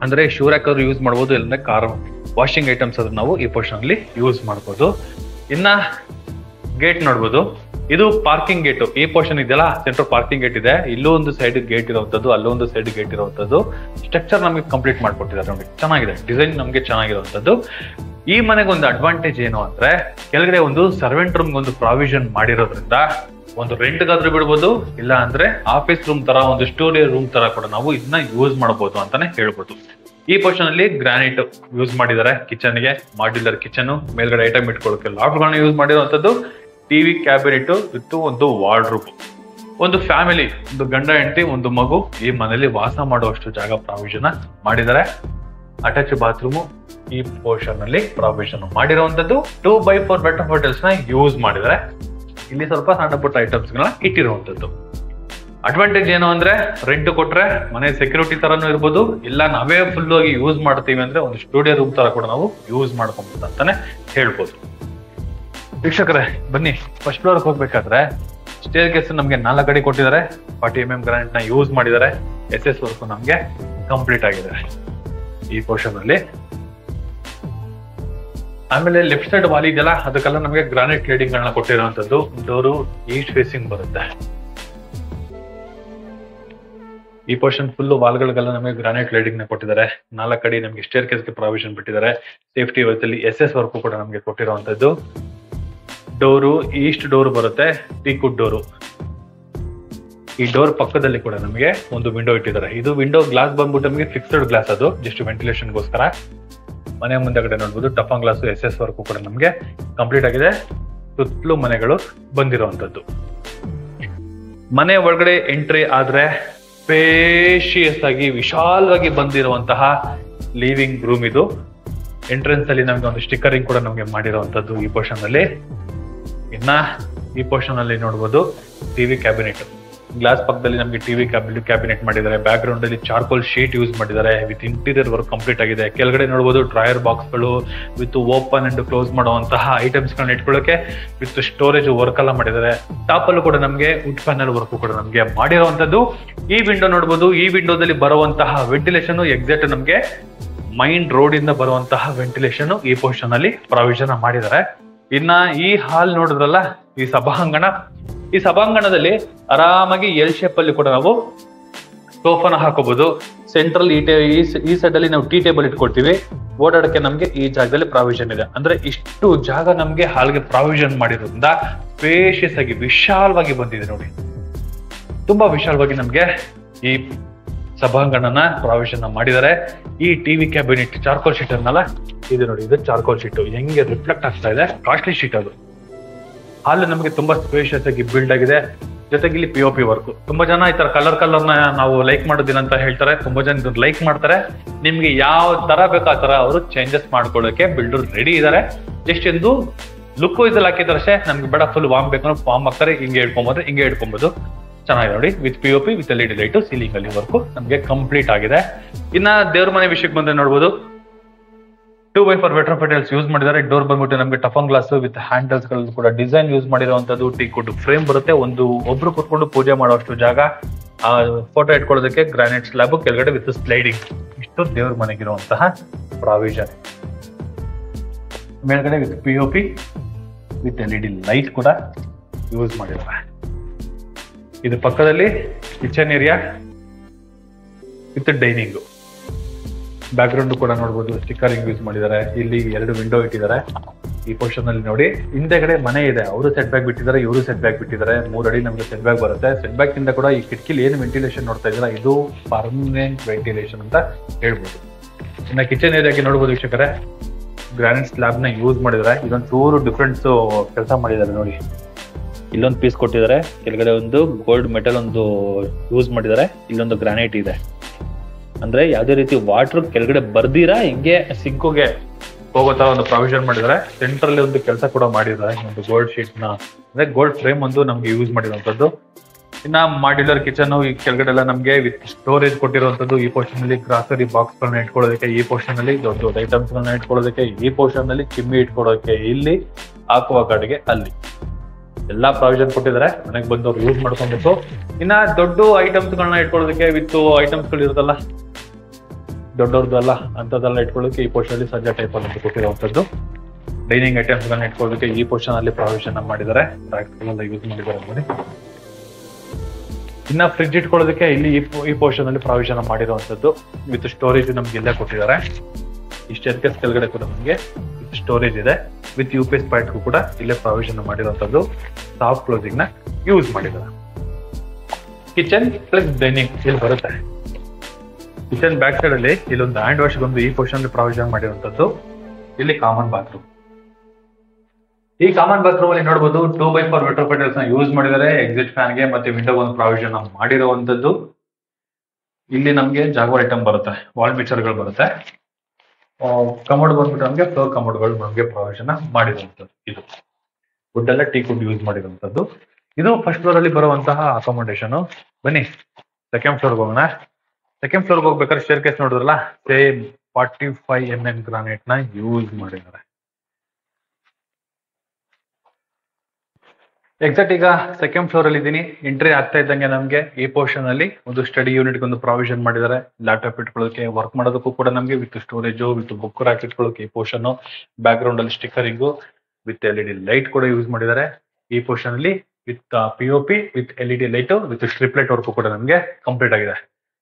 ಅಂದ್ರೆ ಶೂ ರ್ಯಾಕ್ ಅವರು ಯೂಸ್ ಮಾಡಬಹುದು, ಇಲ್ಲಂದ್ರೆ ಕಾರ್ ವಾಷಿಂಗ್ ಐಟಮ್ಸ್ ಅದನ್ನ ನಾವು ಈ ಪೋರ್ಷನ್ ಅಲ್ಲಿ ಯೂಸ್ ಮಾಡಬಹುದು. ಇನ್ನ ಗೇಟ್ ನೋಡ್ಬೋದು, ಇದು ಪಾರ್ಕಿಂಗ್ ಗೇಟ್. ಈ ಪೋರ್ಷನ್ ಇದೆಯಲ್ಲ, ಸೆಂಟ್ರಲ್ ಪಾರ್ಕಿಂಗ್ ಗೇಟ್ ಇದೆ. ಇಲ್ಲೂ ಒಂದು ಸೈಡ್ ಗೇಟ್ ಇರುವಂತದ್ದು, ಅಲ್ಲೊಂದು ಸೈಡ್ ಗೇಟ್ ಇರುವಂತದ್ದು. ಸ್ಟ್ರಕ್ಚರ್ ನಮಗೆ ಕಂಪ್ಲೀಟ್ ಮಾಡ್ಕೊಟ್ಟಿದ್ದಾರೆ ನೋಡಿ, ಚೆನ್ನಾಗಿದೆ. ಡಿಸೈನ್ ನಮಗೆ ಚೆನ್ನಾಗಿರುವಂತದ್ದು. ಈ ಮನೆಗೆ ಒಂದು ಅಡ್ವಾಂಟೇಜ್ ಏನು ಅಂದ್ರೆ, ಕೆಳಗಡೆ ಒಂದು ಸರ್ವೆಂಟ್ ರೂಮ್ ಒಂದು ಪ್ರಾವಿಷನ್ ಮಾಡಿರೋದ್ರಿಂದ ಒಂದು ರೆಂಟ್ಗಾದ್ರೂ ಬಿಡ್ಬೋದು, ಇಲ್ಲ ಅಂದ್ರೆ ಆಫೀಸ್ ರೂಮ್ ತರ, ಒಂದು ಸ್ಟೋರೇಜ್ ರೂಮ್ ತರ ಕೂಡ ನಾವು ಇದನ್ನ ಯೂಸ್ ಮಾಡಬಹುದು ಅಂತಾನೆ ಹೇಳ್ಬೋದು. ಈ ಪೋರ್ಷನ್ ಅಲ್ಲಿ ಗ್ರಾನೈಟ್ ಯೂಸ್ ಮಾಡಿದ್ದಾರೆ. ಕಿಚನ್ ಗೆ ಮಾಡ್ಯುಲರ್ ಕಿಚನ್, ಮೇಲ್ಗಡೆ ಐಟಮ್ ಇಟ್ಕೊಳ್ಳೋಕೆ ಲಾಫ್ಟ್ಗಳನ್ನ ಯೂಸ್ ಮಾಡಿರುವಂತದ್ದು. ಟಿವಿ ಕ್ಯಾಬಿನೆಟ್ ವಿತ್ ಒಂದು ವಾರ್ಡ್ರೋಬ್. ಒಂದು ಫ್ಯಾಮಿಲಿ, ಒಂದು ಗಂಡ ಹೆಂಡತಿ, ಒಂದು ಮಗು ಈ ಮನೆಯಲ್ಲಿ ವಾಸ ಮಾಡುವಷ್ಟು ಜಾಗ ಪ್ರಾವಿಷನ್ ಮಾಡಿದ್ದಾರೆ. ಅಟ್ಯಾಚ್ ಬಾತ್ರೂಮ್ ಈ ಪೋರ್ಷನ್ ಅಲ್ಲಿ ಪ್ರಾವಿಷನ್ ಮಾಡಿರುವಂತದ್ದು. 2x4 ಬೆಟರ್ ಹೋಟೆಲ್ಸ್ ನ ಯೂಸ್ ಮಾಡಿದ್ದಾರೆ. ಇಲ್ಲಿ ಸ್ವಲ್ಪ ಸಣ್ಣ ಪುಟ್ಟ ಐಟಮ್ಸ್ ಗಳನ್ನ ಇಟ್ಟಿರುವಂತದ್ದು. ಅಡ್ವಾಂಟೇಜ್ ಏನು ಅಂದ್ರೆ, ರೆಂಟ್ ಕೊಟ್ರೆ ಮನೆ ಸೆಕ್ಯೂರಿಟಿ ತರನು ಇರ್ಬೋದು, ಇಲ್ಲ ನಾವೇ ಫುಲ್ ಆಗಿ ಯೂಸ್ ಮಾಡ್ತೀವಿ ಅಂದ್ರೆ ಒಂದು ಸ್ಟುಡಿಯೋ ರೂಮ್ ತರ ಕೂಡ ನಾವು ಯೂಸ್ ಮಾಡ್ಕೊಬಹುದು ಅಂತಾನೆ ಹೇಳ್ಬೋದು. ವೀಕ್ಷಕರೇ ಬನ್ನಿ, ಫಸ್ಟ್ ಫ್ಲೋರ್ ಹೋಗ್ಬೇಕಾದ್ರೆ ಸ್ಟೇರ್ ಕೇಸ್ ನಮ್ಗೆ 4 ಅಡಿ ಕೊಟ್ಟಿದ್ದಾರೆ. 40 mm ಗ್ರಾನೈಟ್ ನ ಯೂಸ್ ಮಾಡಿದ್ದಾರೆ. SS ವರ್ಕ್ ನಮ್ಗೆ ಕಂಪ್ಲೀಟ್ ಆಗಿದೆ ಈ ಪೋರ್ಷನ್ ಅಲ್ಲಿ. ಆಮೇಲೆ ಲೆಫ್ಟ್ ಸೈಡ್ ವಾಲ್ ಇದೆಯಲ್ಲ, ಅದಕ್ಕೆಲ್ಲ ನಮಗೆ ಗ್ರಾನೈಟ್ ಕ್ಲೇಡಿಂಗ್ ಗಳನ್ನ ಕೊಟ್ಟಿರುವಂತದ್ದು. ಡೋರು ಈಸ್ಟ್ ಫೇಸಿಂಗ್ ಬರುತ್ತೆ. ಈ ಪೋರ್ಷನ್ ಫುಲ್ ವಾಲ್ಗಳಿಗೆಲ್ಲ ನಮಗೆ ಗ್ರಾನೈಟ್ ಕ್ಲೇಡಿಂಗ್ ನ ಕೊಟ್ಟಿದ್ದಾರೆ. 4 ಅಡಿ ನಮಗೆ ಸ್ಟೇರ್ ಕೇಸ್ಗೆ ಪ್ರಾವಿಷನ್ ಬಿಟ್ಟಿದ್ದಾರೆ. ಸೇಫ್ಟಿ ವ್ಯವಸ್ಥೆಯಲ್ಲಿ SS ವರ್ಕ್ ಕೂಡ ನಮಗೆ ಕೊಟ್ಟಿರುವಂತದ್ದು. ಡೋರು ಈಸ್ಟ್ ಡೋರ್ ಬರುತ್ತೆ, ಟೀಕುಡ್ ಡೋರು. ಈ ಡೋರ್ ಪಕ್ಕದಲ್ಲಿ ಕೂಡ ನಮಗೆ ಒಂದು ವಿಂಡೋ ಇಟ್ಟಿದ್ದಾರೆ. ಇದು ವಿಂಡೋ ಗ್ಲಾಸ್ ಬಂದ್ಬಿಟ್ಟು ನಮಗೆ ಫಿಕ್ಸ್ಡ್ ಗ್ಲಾಸ್, ಅದು ಜಸ್ಟ್ ವೆಂಟಿಲೇಷನ್ಗೋಸ್ಕರ. ಮನೆ ಮುಂದೆಗಡೆ ನೋಡ್ಬೋದು ಟಫನ್ ಗ್ಲಾಸ್, SS ವರ್ಕ್ ಕೂಡ ನಮಗೆ ಕಂಪ್ಲೀಟ್ ಆಗಿದೆ. ಸುತ್ತಲೂ ಮನೆಗಳು ಬಂದಿರುವಂತದ್ದು. ಮನೆ ಒಳಗಡೆ ಎಂಟ್ರಿ ಆದ್ರೆ ಸ್ಪೇಷಿಯಸ್ ಆಗಿ ವಿಶಾಲವಾಗಿ ಬಂದಿರುವಂತಹ ಲಿವಿಂಗ್ ರೂಮ್ ಇದು. ಎಂಟ್ರೆನ್ಸ್ ಅಲ್ಲಿ ನಮಗೆ ಒಂದು ಸ್ಟಿಕ್ಕರಿಂಗ್ ಕೂಡ ನಮಗೆ ಮಾಡಿರುವಂತದ್ದು ಈ ಪೋರ್ಷನ್ ಅಲ್ಲಿ. ಇನ್ನ ಈ ಪೋರ್ಷನ್ ಅಲ್ಲಿ ನೋಡ್ಬೋದು ಟಿವಿ ಕ್ಯಾಬಿನೆಟ್. ಗ್ಲಾಸ್ ಪಕ್ಕದಲ್ಲಿ ನಮಗೆ ಟಿವಿ ಕ್ಯಾಬಿನೆಟ್ ಮಾಡಿದ್ದಾರೆ. ಬ್ಯಾಕ್ ಗ್ರೌಂಡ್ ಅಲ್ಲಿ ಚಾರ್ಕೋಲ್ ಶೀಟ್ ಯೂಸ್ ಮಾಡಿದ್ದಾರೆ. ವಿತ್ ಇಂಟೀರಿಯರ್ ವರ್ಕ್ ಕಂಪ್ಲೀಟ್ ಆಗಿದೆ. ಕೆಳಗಡೆ ನೋಡಬಹುದು ಡ್ರಾಯರ್ ಬಾಕ್ಸ್ ಗಳು ವಿತ್ ಓಪನ್ ಅಂಡ್ ಕ್ಲೋಸ್ ಮಾಡುವಂತಹ ಐಟಮ್ಸ್ ಗಳನ್ನ ಇಟ್ಕೊಳ್ಳೋಕೆ ವಿತ್ ಸ್ಟೋರೇಜ್ ವರ್ಕ್ ಎಲ್ಲ ಮಾಡಿದ್ದಾರೆ. ಟಾಪ್ ಅಲ್ಲೂ ಕೂಡ ನಮಗೆ ವುಡ್ ಪ್ಯಾನಲ್ ವರ್ಕ್ ಕೂಡ ನಮಗೆ ಮಾಡಿರುವಂತದ್ದು. ಈ ವಿಂಡೋ ನೋಡಬಹುದು. ಈ ವಿಂಡೋದಲ್ಲಿ ಬರುವಂತಹ ವೆಂಟಿಲೇಷನ್ ಎಕ್ಸಾಕ್ಟ್ ನಮಗೆ ಮೈನ್ ರೋಡ್ ಇಂದ ಬರುವಂತಹ ವೆಂಟಿಲೇಷನ್ ಈ ಪೋರ್ಷನ್ ಅಲ್ಲಿ ಪ್ರಾವಿಷನ್ ಮಾಡಿದ್ದಾರೆ. ಇನ್ನ ಈ ಹಾಲ್ ನೋಡಿದ್ರಲ್ಲ, ಈ ಸಭಾಂಗಣ. ಈ ಸಭಾಂಗಣದಲ್ಲಿ ಆರಾಮಾಗಿ ಎಲ್ ಶೇಪ್ ಅಲ್ಲಿ ಕೂಡ ನಾವು ಸೋಫಾನ ಹಾಕೋಬಹುದು. ಸೆಂಟ್ರಲ್ ಈ ಸೈಡ್ ಅಲ್ಲಿ ನಾವು ಟೀ ಟೇಬಲ್ ಇಟ್ಕೊಳ್ತೀವಿ. ಓಡಾಡಕ್ಕೆ ನಮ್ಗೆ ಈ ಜಾಗದಲ್ಲಿ ಪ್ರಾವಿಷನ್ ಇದೆ. ಅಂದ್ರೆ ಇಷ್ಟು ಜಾಗ ನಮ್ಗೆ ಹಾಲ್ಗೆ ಪ್ರಾವಿಷನ್ ಮಾಡಿರೋದ್ರಿಂದ ಸ್ಪೇಷಿಯಸ್ ಆಗಿ ವಿಶಾಲವಾಗಿ ಬಂದಿದೆ ನೋಡಿ. ತುಂಬಾ ವಿಶಾಲವಾಗಿ ನಮ್ಗೆ ಈ ಸಭಾಂಗಣನ ಪ್ರಾವಿಷನ್ ಮಾಡಿದ್ದಾರೆ. ಈ ಟಿವಿ ಕ್ಯಾಬಿನೆಟ್ ಚಾರ್ಕೋಲ್ ಶೀಟ್ ಅನ್ನಲ್ಲ, ಇದು ನೋಡಿ, ಇದು ಚಾರ್ಕೋಲ್ ಶೀಟ್ ಹೆಂಗೆ ರಿಫ್ಲೆಕ್ಟ್ ಆಗ್ತಾ ಇದೆ. ಕಾಸ್ಟ್ಲಿ ಶೀಟ್ ಅದು. ಹಾಲ್ ನಮಗೆ ತುಂಬಾ ಸ್ಪೇಷಿಯಸ್ ಆಗಿ ಬಿಲ್ಡ್ ಆಗಿದೆ. ಜೊತೆಗೆ ಇಲ್ಲಿ POP ವರ್ಕ್. ತುಂಬಾ ಜನ ಈ ತರ ಕಲರ್ನ ನಾವು ಲೈಕ್ ಮಾಡೋದಿಲ್ಲ ಅಂತ ಹೇಳ್ತಾರೆ. ತುಂಬಾ ಜನ ಲೈಕ್ ಮಾಡ್ತಾರೆ. ನಿಮ್ಗೆ ಯಾವ ತರ ಬೇಕೋ ಆ ತರ ಅವರು ಚೇಂಜಸ್ ಮಾಡ್ಕೊಳ್ಳೋಕೆ ಬಿಲ್ಡರ್ ರೆಡಿ ಇದಾರೆ. ಜಸ್ಟ್ ಎಂದು ಲುಕ್ ವೈಸ್ ಅಲ್ಲಿ ಹಾಕಿದ್ರೆ ಅಷ್ಟೇ. ನಮ್ಗೆ ಬೇಡ ಫುಲ್ ವಾಮ್ ಬೇಕು ವಾಮ್ ಹಾಕ್ತಾರೆ. ಹಿಂಗೆ ಇಟ್ಕೊಬಹುದು. ಚೆನ್ನಾಗಿದೆ ನೋಡಿ. With POP with LED light, ceiling ಅಲ್ಲಿ ವರ್ಕ್ ನಮ್ಗೆ ಕಂಪ್ಲೀಟ್ ಆಗಿದೆ. ಇನ್ನ ದೇವ್ರ ಮನೆ ವಿಷಯಕ್ಕೆ ಬಂದ್ರೆ ನೋಡ್ಬೋದು 2x4 ಬೆಟರ್ ಹೋಟೆಲ್ಸ್ ಯೂಸ್ ಮಾಡಿದ್ದಾರೆ. ಡೋರ್ ಬಂದ್ಬಿಟ್ಟು ನಮಗೆ ಟಫನ್ ಗ್ಲಾಸ್ ವಿತ್ ಹ್ಯಾಂಡಲ್ಸ್ ಗಳು ಕೂಡ ಡಿಸೈನ್ ಯೂಸ್ ಮಾಡಿರುವಂತದ್ದು. ಟೀಕುಡ್ ಫ್ರೇಮ್ ಬರುತ್ತೆ. ಒಬ್ರು ಕೂತ್ಕೊಂಡು ಪೂಜೆ ಮಾಡುವಷ್ಟು ಜಾಗ. ಫೋಟೋ ಇಟ್ಕೊಳ್ಳೋದಕ್ಕೆ ಗ್ರಾನೈಟ್ ಸ್ಲಾಬ್, ಕೆಳಗಡೆ ವಿತ್ ಸ್ಲೈಡಿಂಗ್. ಇಷ್ಟು ದೇವ್ರ ಮನೆಗಿರುವಂತಹ ಪ್ರಾವಿಷನ್. ಮೇಲ್ಗಡೆ with POP with LED light ಕೂಡ ಯೂಸ್ ಮಾಡಿದ್ದಾರೆ. ಇದು ಪಕ್ಕದಲ್ಲಿ kitchen area with dining. Back ground ಕೂಡ ನೋಡಬಹುದು. ಸ್ಟಿಕ್ಕರಿಂಗ್ ಯೂಸ್ ಮಾಡಿದ್ದಾರೆ. ಇಲ್ಲಿ 2 ವಿಂಡೋ ಇಟ್ಟಿದ್ದಾರೆ. ಈ ಪೋರ್ಷನ್ ಅಲ್ಲಿ ನೋಡಿ, ಹಿಂದೆಗಡೆ ಮನೆ ಇದೆ. ಅವರು ಸೆಟ್ ಬ್ಯಾಕ್ ಬಿಟ್ಟಿದ್ದಾರೆ, ಇವರು ಸೆಟ್ ಬ್ಯಾಕ್ ಬಿಟ್ಟಿದ್ದಾರೆ. 3 ಅಡಿ ನಮಗೆ ಸೆಟ್ ಬ್ಯಾಕ್ ಬರುತ್ತೆ. ಸೆಟ್ ಬ್ಯಾಕ್ ಇಂದ ಕೂಡ ಈ ಕಿಟಕಿಲಿ ಏನು ವೆಂಟಿಲೇಷನ್ ನೋಡ್ತಾ ಇದ್ದೀರಾ, ಇದು ಪರ್ಮನೆಂಟ್ ವೆಂಟಿಲೇಷನ್ ಅಂತ ಹೇಳ್ಬೋದು. ಇನ್ನು ಕಿಚನ್ ಏರಿಯಾಗೆ ನೋಡ್ಬೋದು ವೀಕ್ಷಕರೇ, ಗ್ರಾನೈಟ್ ಸ್ಲಾಬ್ ನ ಯೂಸ್ ಮಾಡಿದ್ದಾರೆ. ಇದೊಂದು ಚೂರು ಡಿಫ್ರೆಂಟ್ ಕೆಲಸ ಮಾಡಿದ್ದಾರೆ ನೋಡಿ. ಇಲ್ಲೊಂದು ಪೀಸ್ ಕೊಟ್ಟಿದ್ದಾರೆ, ಕೆಳಗಡೆ ಒಂದು ಗೋಲ್ಡ್ ಮೆಟಲ್ ಒಂದು ಯೂಸ್ ಮಾಡಿದ್ದಾರೆ. ಇಲ್ಲೊಂದು ಗ್ರಾನೈಟ್ ಇದೆ. ಅಂದ್ರೆ ಯಾವ್ದೇ ರೀತಿ ವಾಟರ್ ಕೆಳಗಡೆ ಬರ್ದಿರಾ ಹಿಂಗೆ ಸಿಂಕೋಗೆ ಹೋಗೋ ತರ ಒಂದು ಪ್ರಾವಿಷನ್ ಮಾಡಿದ್ದಾರೆ. ಸೆಂಟ್ರಲ್ ಒಂದು ಕೆಲಸ ಕೂಡ ಮಾಡಿದ್ದಾರೆ. ಒಂದು ಗೋಲ್ಡ್ ಶೀಟ್ ನ ಅಂದ್ರೆ ಗೋಲ್ಡ್ ಫ್ರೇಮ್ ಒಂದು ನಮ್ಗೆ ಯೂಸ್ ಮಾಡಿರುವಂತದ್ದು. ಇನ್ನ ಮಾಡ್ಯುಲರ್ ಕಿಚನ್ ಈ ಕೆಳಗಡೆ ಎಲ್ಲ ನಮ್ಗೆ ವಿತ್ ಸ್ಟೋರೇಜ್ ಕೊಟ್ಟಿರುವಂತದ್ದು. ಈ ಪೋರ್ಷನ್ ಅಲ್ಲಿ ಗ್ರಾಸರಿ ಬಾಕ್ಸ್ ಗಳನ್ನ ಇಟ್ಕೊಳ್ಳೋದಕ್ಕೆ, ಈ ಪೋರ್ಷನ್ ಅಲ್ಲಿ ದೊಡ್ಡ ದೊಡ್ಡ ಐಟಮ್ಸ್ ಗಳನ್ನ ಇಟ್ಕೊಳ್ಳೋದಕ್ಕೆ, ಈ ಪೋರ್ಷನ್ ಅಲ್ಲಿ ಚಿಮ್ಮಿ ಇಟ್ಕೊಳ್ಳೋದಕ್ಕೆ, ಇಲ್ಲಿ ಹಾಕುವ ಗಾಡಿಗೆ ಅಲ್ಲಿ ಎಲ್ಲಾ ಪ್ರಾವಿಷನ್ ಕೊಟ್ಟಿದ್ದಾರೆ. ಮನೆಗೆ ಬಂದವ್ರು ಯೂಸ್ ಮಾಡ್ಕೊಬೇಕು. ಇನ್ನ ದೊಡ್ಡ ಐಟಮ್ಸ್ ಗಳನ್ನ ಇಟ್ಕೊಳ್ಳೋದಕ್ಕೆ ವಿತ್ ಐಟಮ್ಸ್ ಗಳು ಇರುತ್ತಲ್ಲ ದೊಡ್ಡವ್ರದ್ದಲ್ಲ ಅಂತದೆಲ್ಲ ಇಟ್ಕೊಳ್ಳೋಕೆ ಈ ಪೋರ್ಷನ್ ಅಲ್ಲಿ ಸಜ್ಜಾ ಟೈಪ್ ಅಲ್ಲಿ ಕೊಟ್ಟಿರುವಂತದ್ದು. ಡೈನಿಂಗ್ ಐಟಮ್ಸ್ ಗಳನ್ನ ಇಟ್ಕೊಳ್ಳೋದಕ್ಕೆ ಈ ಪೋರ್ಷನ್ ಅಲ್ಲಿ ಪ್ರಾವಿಷನ್ ಮಾಡಿದ್ದಾರೆ. ರ್ಯಾಕ್ಸ್ಗಳೆಲ್ಲ ಯೂಸ್ ಮಾಡಿದ್ದಾರೆ ನೋಡಿ. ಇನ್ನ ಫ್ರಿಡ್ಜ್ ಇಟ್ಕೊಳ್ಳೋದಕ್ಕೆ ಇಲ್ಲಿ ಈ ಪೋರ್ಷನ್ ಅಲ್ಲಿ ಪ್ರಾವಿಷನ್ ಮಾಡಿರುವಂತದ್ದು ವಿತ್ ಸ್ಟೋರೇಜ್ ನಮ್ಗೆ ಇಲ್ಲೇ ಕೊಟ್ಟಿದ್ದಾರೆ. ಇಷ್ಟೆಲ್ಲ ಕೆಳಗಡೆ ಕೂಡ ನಮ್ಗೆ ಸ್ಟೋರೇಜ್ ಇದೆ. ವಿತ್ UPS ಪಾಯಿಂಟ್ ಕೂಡ ಇಲ್ಲೇ ಪ್ರಾವಿಷನ್ ಮಾಡಿರುವಂತದ್ದು. ಸಾಫ್ಟ್ ಕ್ಲೋಸಿಂಗ್ ನ ಯೂಸ್ ಮಾಡಿದ್ದಾರೆ. ಕಿಚನ್ ಪ್ಲಸ್ ಡೈನಿಂಗ್ ಇಲ್ಲಿ ಬರುತ್ತೆ. ಕಿಚನ್ ಬ್ಯಾಕ್ ಸೈಡ್ ಅಲ್ಲಿ ಇಲ್ಲೊಂದು ಹ್ಯಾಂಡ್ ವಾಶ್ ಬಂದು ಈ ಪೋರ್ಷನ್ ಅಲ್ಲಿ ಪ್ರಾವಿಷನ್ ಮಾಡಿರುವಂತದ್ದು. ಇಲ್ಲಿ ಕಾಮನ್ ಬಾತ್ರೂಮ್. ಈ ಕಾಮನ್ ಬಾತ್ರೂಮ್ ಅಲ್ಲಿ ನೋಡಬಹುದು 2x4 ವೆಟ್ರೋಪೆಟಲ್ಸ್ ನ ಯೂಸ್ ಮಾಡಿದ್ದಾರೆ. ಎಕ್ಸಿಟ್ ಫ್ಯಾನ್ ಗೆ ಮತ್ತೆ ವಿಂಡೋ ಒಂದು ಪ್ರಾವಿಷನ್ ಮಾಡಿರುವಂತದ್ದು. ಇಲ್ಲಿ ನಮ್ಗೆ ಜಾಗವಾರ್ ಐಟಮ್ ಬರುತ್ತೆ, ವಾಲ್ ಮಿಕ್ಸರ್ ಗಳು ಬರುತ್ತೆ. ಕಮೋಡ್ ಬಂದ್ಬಿಟ್ಟು ನಮ್ಗೆ ಫ್ಲೋರ್ ಕಮೋಡ್ ಗಳು ನಮ್ಗೆ ಪ್ರಾವಿಷನ್ ಮಾಡಿರುವಂತದ್ದು. ಇದು ವುಡ್ ಎಲ್ಲ ಟೀ ಕುಡ್ ಯೂಸ್ ಮಾಡಿರುವಂತದ್ದು. ಇದು ಫಸ್ಟ್ ಫ್ಲೋರ್ ಅಲ್ಲಿ ಬರುವಂತಹ ಅಕಾಮಡೇಷನ್. ಬನ್ನಿ ಸೆಕೆಂಡ್ ಫ್ಲೋರ್ ಹೋಗೋಣ. ಸೆಕೆಂಡ್ ಫ್ಲೋರ್ ಹೋಗ್ಬೇಕಾದ್ರೆ ಸ್ಟೇರ್ ಕೇಸ್ ನೋಡಿದ್ರಲ್ಲ, ಸೇಮ್ 45mm ಗ್ರಾನೈಟ್ ನ ಯೂಸ್ ಮಾಡಿದ್ದಾರೆ. ಎಕ್ಸಾಕ್ಟ್ ಈಗ ಸೆಕೆಂಡ್ ಫ್ಲೋರ್ ಅಲ್ಲಿ ಇದ್ದೀನಿ. ಎಂಟ್ರಿ ಆಗ್ತಾ ಇದ್ದಂಗೆ ನಮ್ಗೆ ಈ ಪೋರ್ಷನ್ ಅಲ್ಲಿ ಒಂದು ಸ್ಟಡಿ ಯೂನಿಟ್ ಒಂದು ಪ್ರಾವಿಷನ್ ಮಾಡಿದ್ದಾರೆ. ಲ್ಯಾಪ್ಟಾಪ್ ಇಟ್ಕೊಳ್ಳೋಕೆ, ವರ್ಕ್ ಮಾಡೋದಕ್ಕೂ ಕೂಡ ನಮ್ಗೆ with storage with book rack ಇಟ್ಕೊಳ್ಳೋಕೆ ಈ ಪೋರ್ಷನ್. ಬ್ಯಾಕ್ ಗ್ರೌಂಡ್ ಅಲ್ಲಿ ಸ್ಟಿಕ್ಕರಿಂಗು ವಿತ್ LED ಲೈಟ್ ಕೂಡ ಯೂಸ್ ಮಾಡಿದ್ದಾರೆ. ಈ ಪೋರ್ಷನ್ ಅಲ್ಲಿ with POP with LED light with strip light work ಕೂಡ ನಮ್ಗೆ ಕಂಪ್ಲೀಟ್ ಆಗಿದೆ.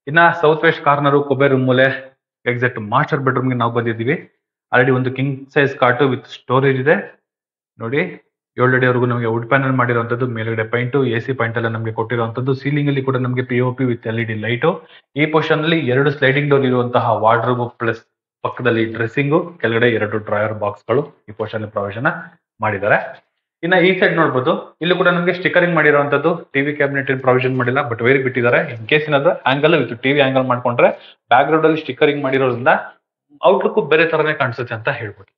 ಇನ್ನ ಸೌತ್ ವೆಸ್ಟ್ ಕಾರ್ನರ್ ಕುಬೇರ್ ಮೂಲೆ ಎಕ್ಸಾಕ್ಟ್ ಮಾಸ್ಟರ್ ಬೆಡ್ರೂಮ್ ಗೆ ನಾವು ಬಂದಿದ್ದೀವಿ. ಆಲ್ರೆಡಿ ಒಂದು king size cot with storage ಇದೆ ನೋಡಿ. 7 ಅಡಿವರೆಗೂ ನಮಗೆ ವುಡ್ ಪ್ಯಾನಲ್ ಮಾಡಿರುವಂತದ್ದು. ಮೇಲ್ಗಡೆ ಪೈಂಟ್, AC ಪಾಯಿಂಟ್ ಎಲ್ಲ ನಮಗೆ ಕೊಟ್ಟಿರುವಂತದ್ದು. ಸೀಲಿಂಗ್ ಅಲ್ಲಿ ಕೂಡ ನಮಗೆ POP ವಿತ್ LED ಲೈಟ್. ಈ ಪೋರ್ಷನ್ ಅಲ್ಲಿ 2 ಸ್ಲೈಡಿಂಗ್ ಡೋರ್ ಇರುವಂತಹ ವಾರ್ಡ್ರೋಬ್ ಪ್ಲಸ್ ಪಕ್ಕದಲ್ಲಿ ಡ್ರೆಸ್ಸಿಂಗ್, ಕೆಳಗಡೆ 2 ಡ್ರಾಯರ್ ಬಾಕ್ಸ್ ಗಳು ಈ ಪೋರ್ಷನ್ ಅಲ್ಲಿ ಪ್ರಾವಿಷನ್ ಮಾಡಿದ್ದಾರೆ. ಇನ್ನ ಈ ಸೈಡ್ ನೋಡಬಹುದು, ಇಲ್ಲಿ ಕೂಡ ನಮಗೆ ಸ್ಟಿಕರಿಂಗ್ ಮಾಡಿರುವಂತದ್ದು. ಟಿವಿ ಕ್ಯಾಬಿನೆಟ್ ಪ್ರಾವಿಷನ್ ಮಾಡಿಲ್ಲ, ಬಟ್ ವೇರ್ ಬಿಟ್ಟಿದ್ದಾರೆ. ಇನ್ ಕೇಸ್ ಏನಾದ್ರು ಆಂಗಲ್ ವಿತ್ ಟಿವಿ ಆಂಗಲ್ ಮಾಡ್ಕೊಂಡ್ರೆ ಬ್ಯಾಕ್ ಗ್ರೌಂಡ್ ಅಲ್ಲಿ ಸ್ಟಿಕರಿಂಗ್ ಮಾಡಿರೋದ್ರಿಂದ ಔಟ್ಲುಕ್ ಬೇರೆ ತರನೇ ಕಾಣಿಸುತ್ತೆ ಅಂತ ಹೇಳ್ಬೋದು.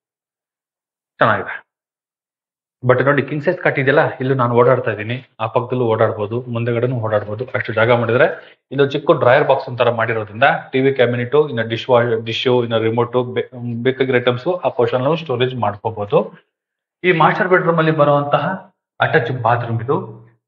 ಚೆನ್ನಾಗಿದೆ. ಬಟ್ ನೋಡಿ ಕಿಂಗ್ ಸೈಜ್ ಕಾಟ್ ಇದೆಯಲ್ಲ, ಇಲ್ಲೂ ನಾನು ಓಡಾಡ್ತಾ ಇದ್ದೀನಿ. ಆ ಪಕ್ಕದಲ್ಲೂ ಓಡಾಡ್ಬೋದು, ಮುಂದೆಗಡೆನೂ ಓಡಾಡ್ಬೋದು. ಅಷ್ಟು ಜಾಗ ಮಾಡಿದ್ರೆ ಇದು ಚಿಕ್ಕ ಡ್ರಾಯರ್ ಬಾಕ್ಸ್ ಅಂತರ ಮಾಡಿರೋದ್ರಿಂದ ಟಿವಿ ಕ್ಯಾಬಿನೆಟ್, ಇನ್ನ ಡಿಶ್, ಇನ್ನ ರಿಮೋಟ್ ಬೇಕಾಗಿರೋ ಐಟಮ್ಸ್ ಆ ಪೋರ್ಷನ್ ಸ್ಟೋರೇಜ್ ಮಾಡ್ಕೋಬಹುದು. ಈ ಮಾಸ್ಟರ್ ಬೆಡ್ರೂಮ್ ಅಲ್ಲಿ ಬರುವಂತಹ ಅಟ್ಯಾಚ್ ಬಾತ್ರೂಮ್ ಇದು.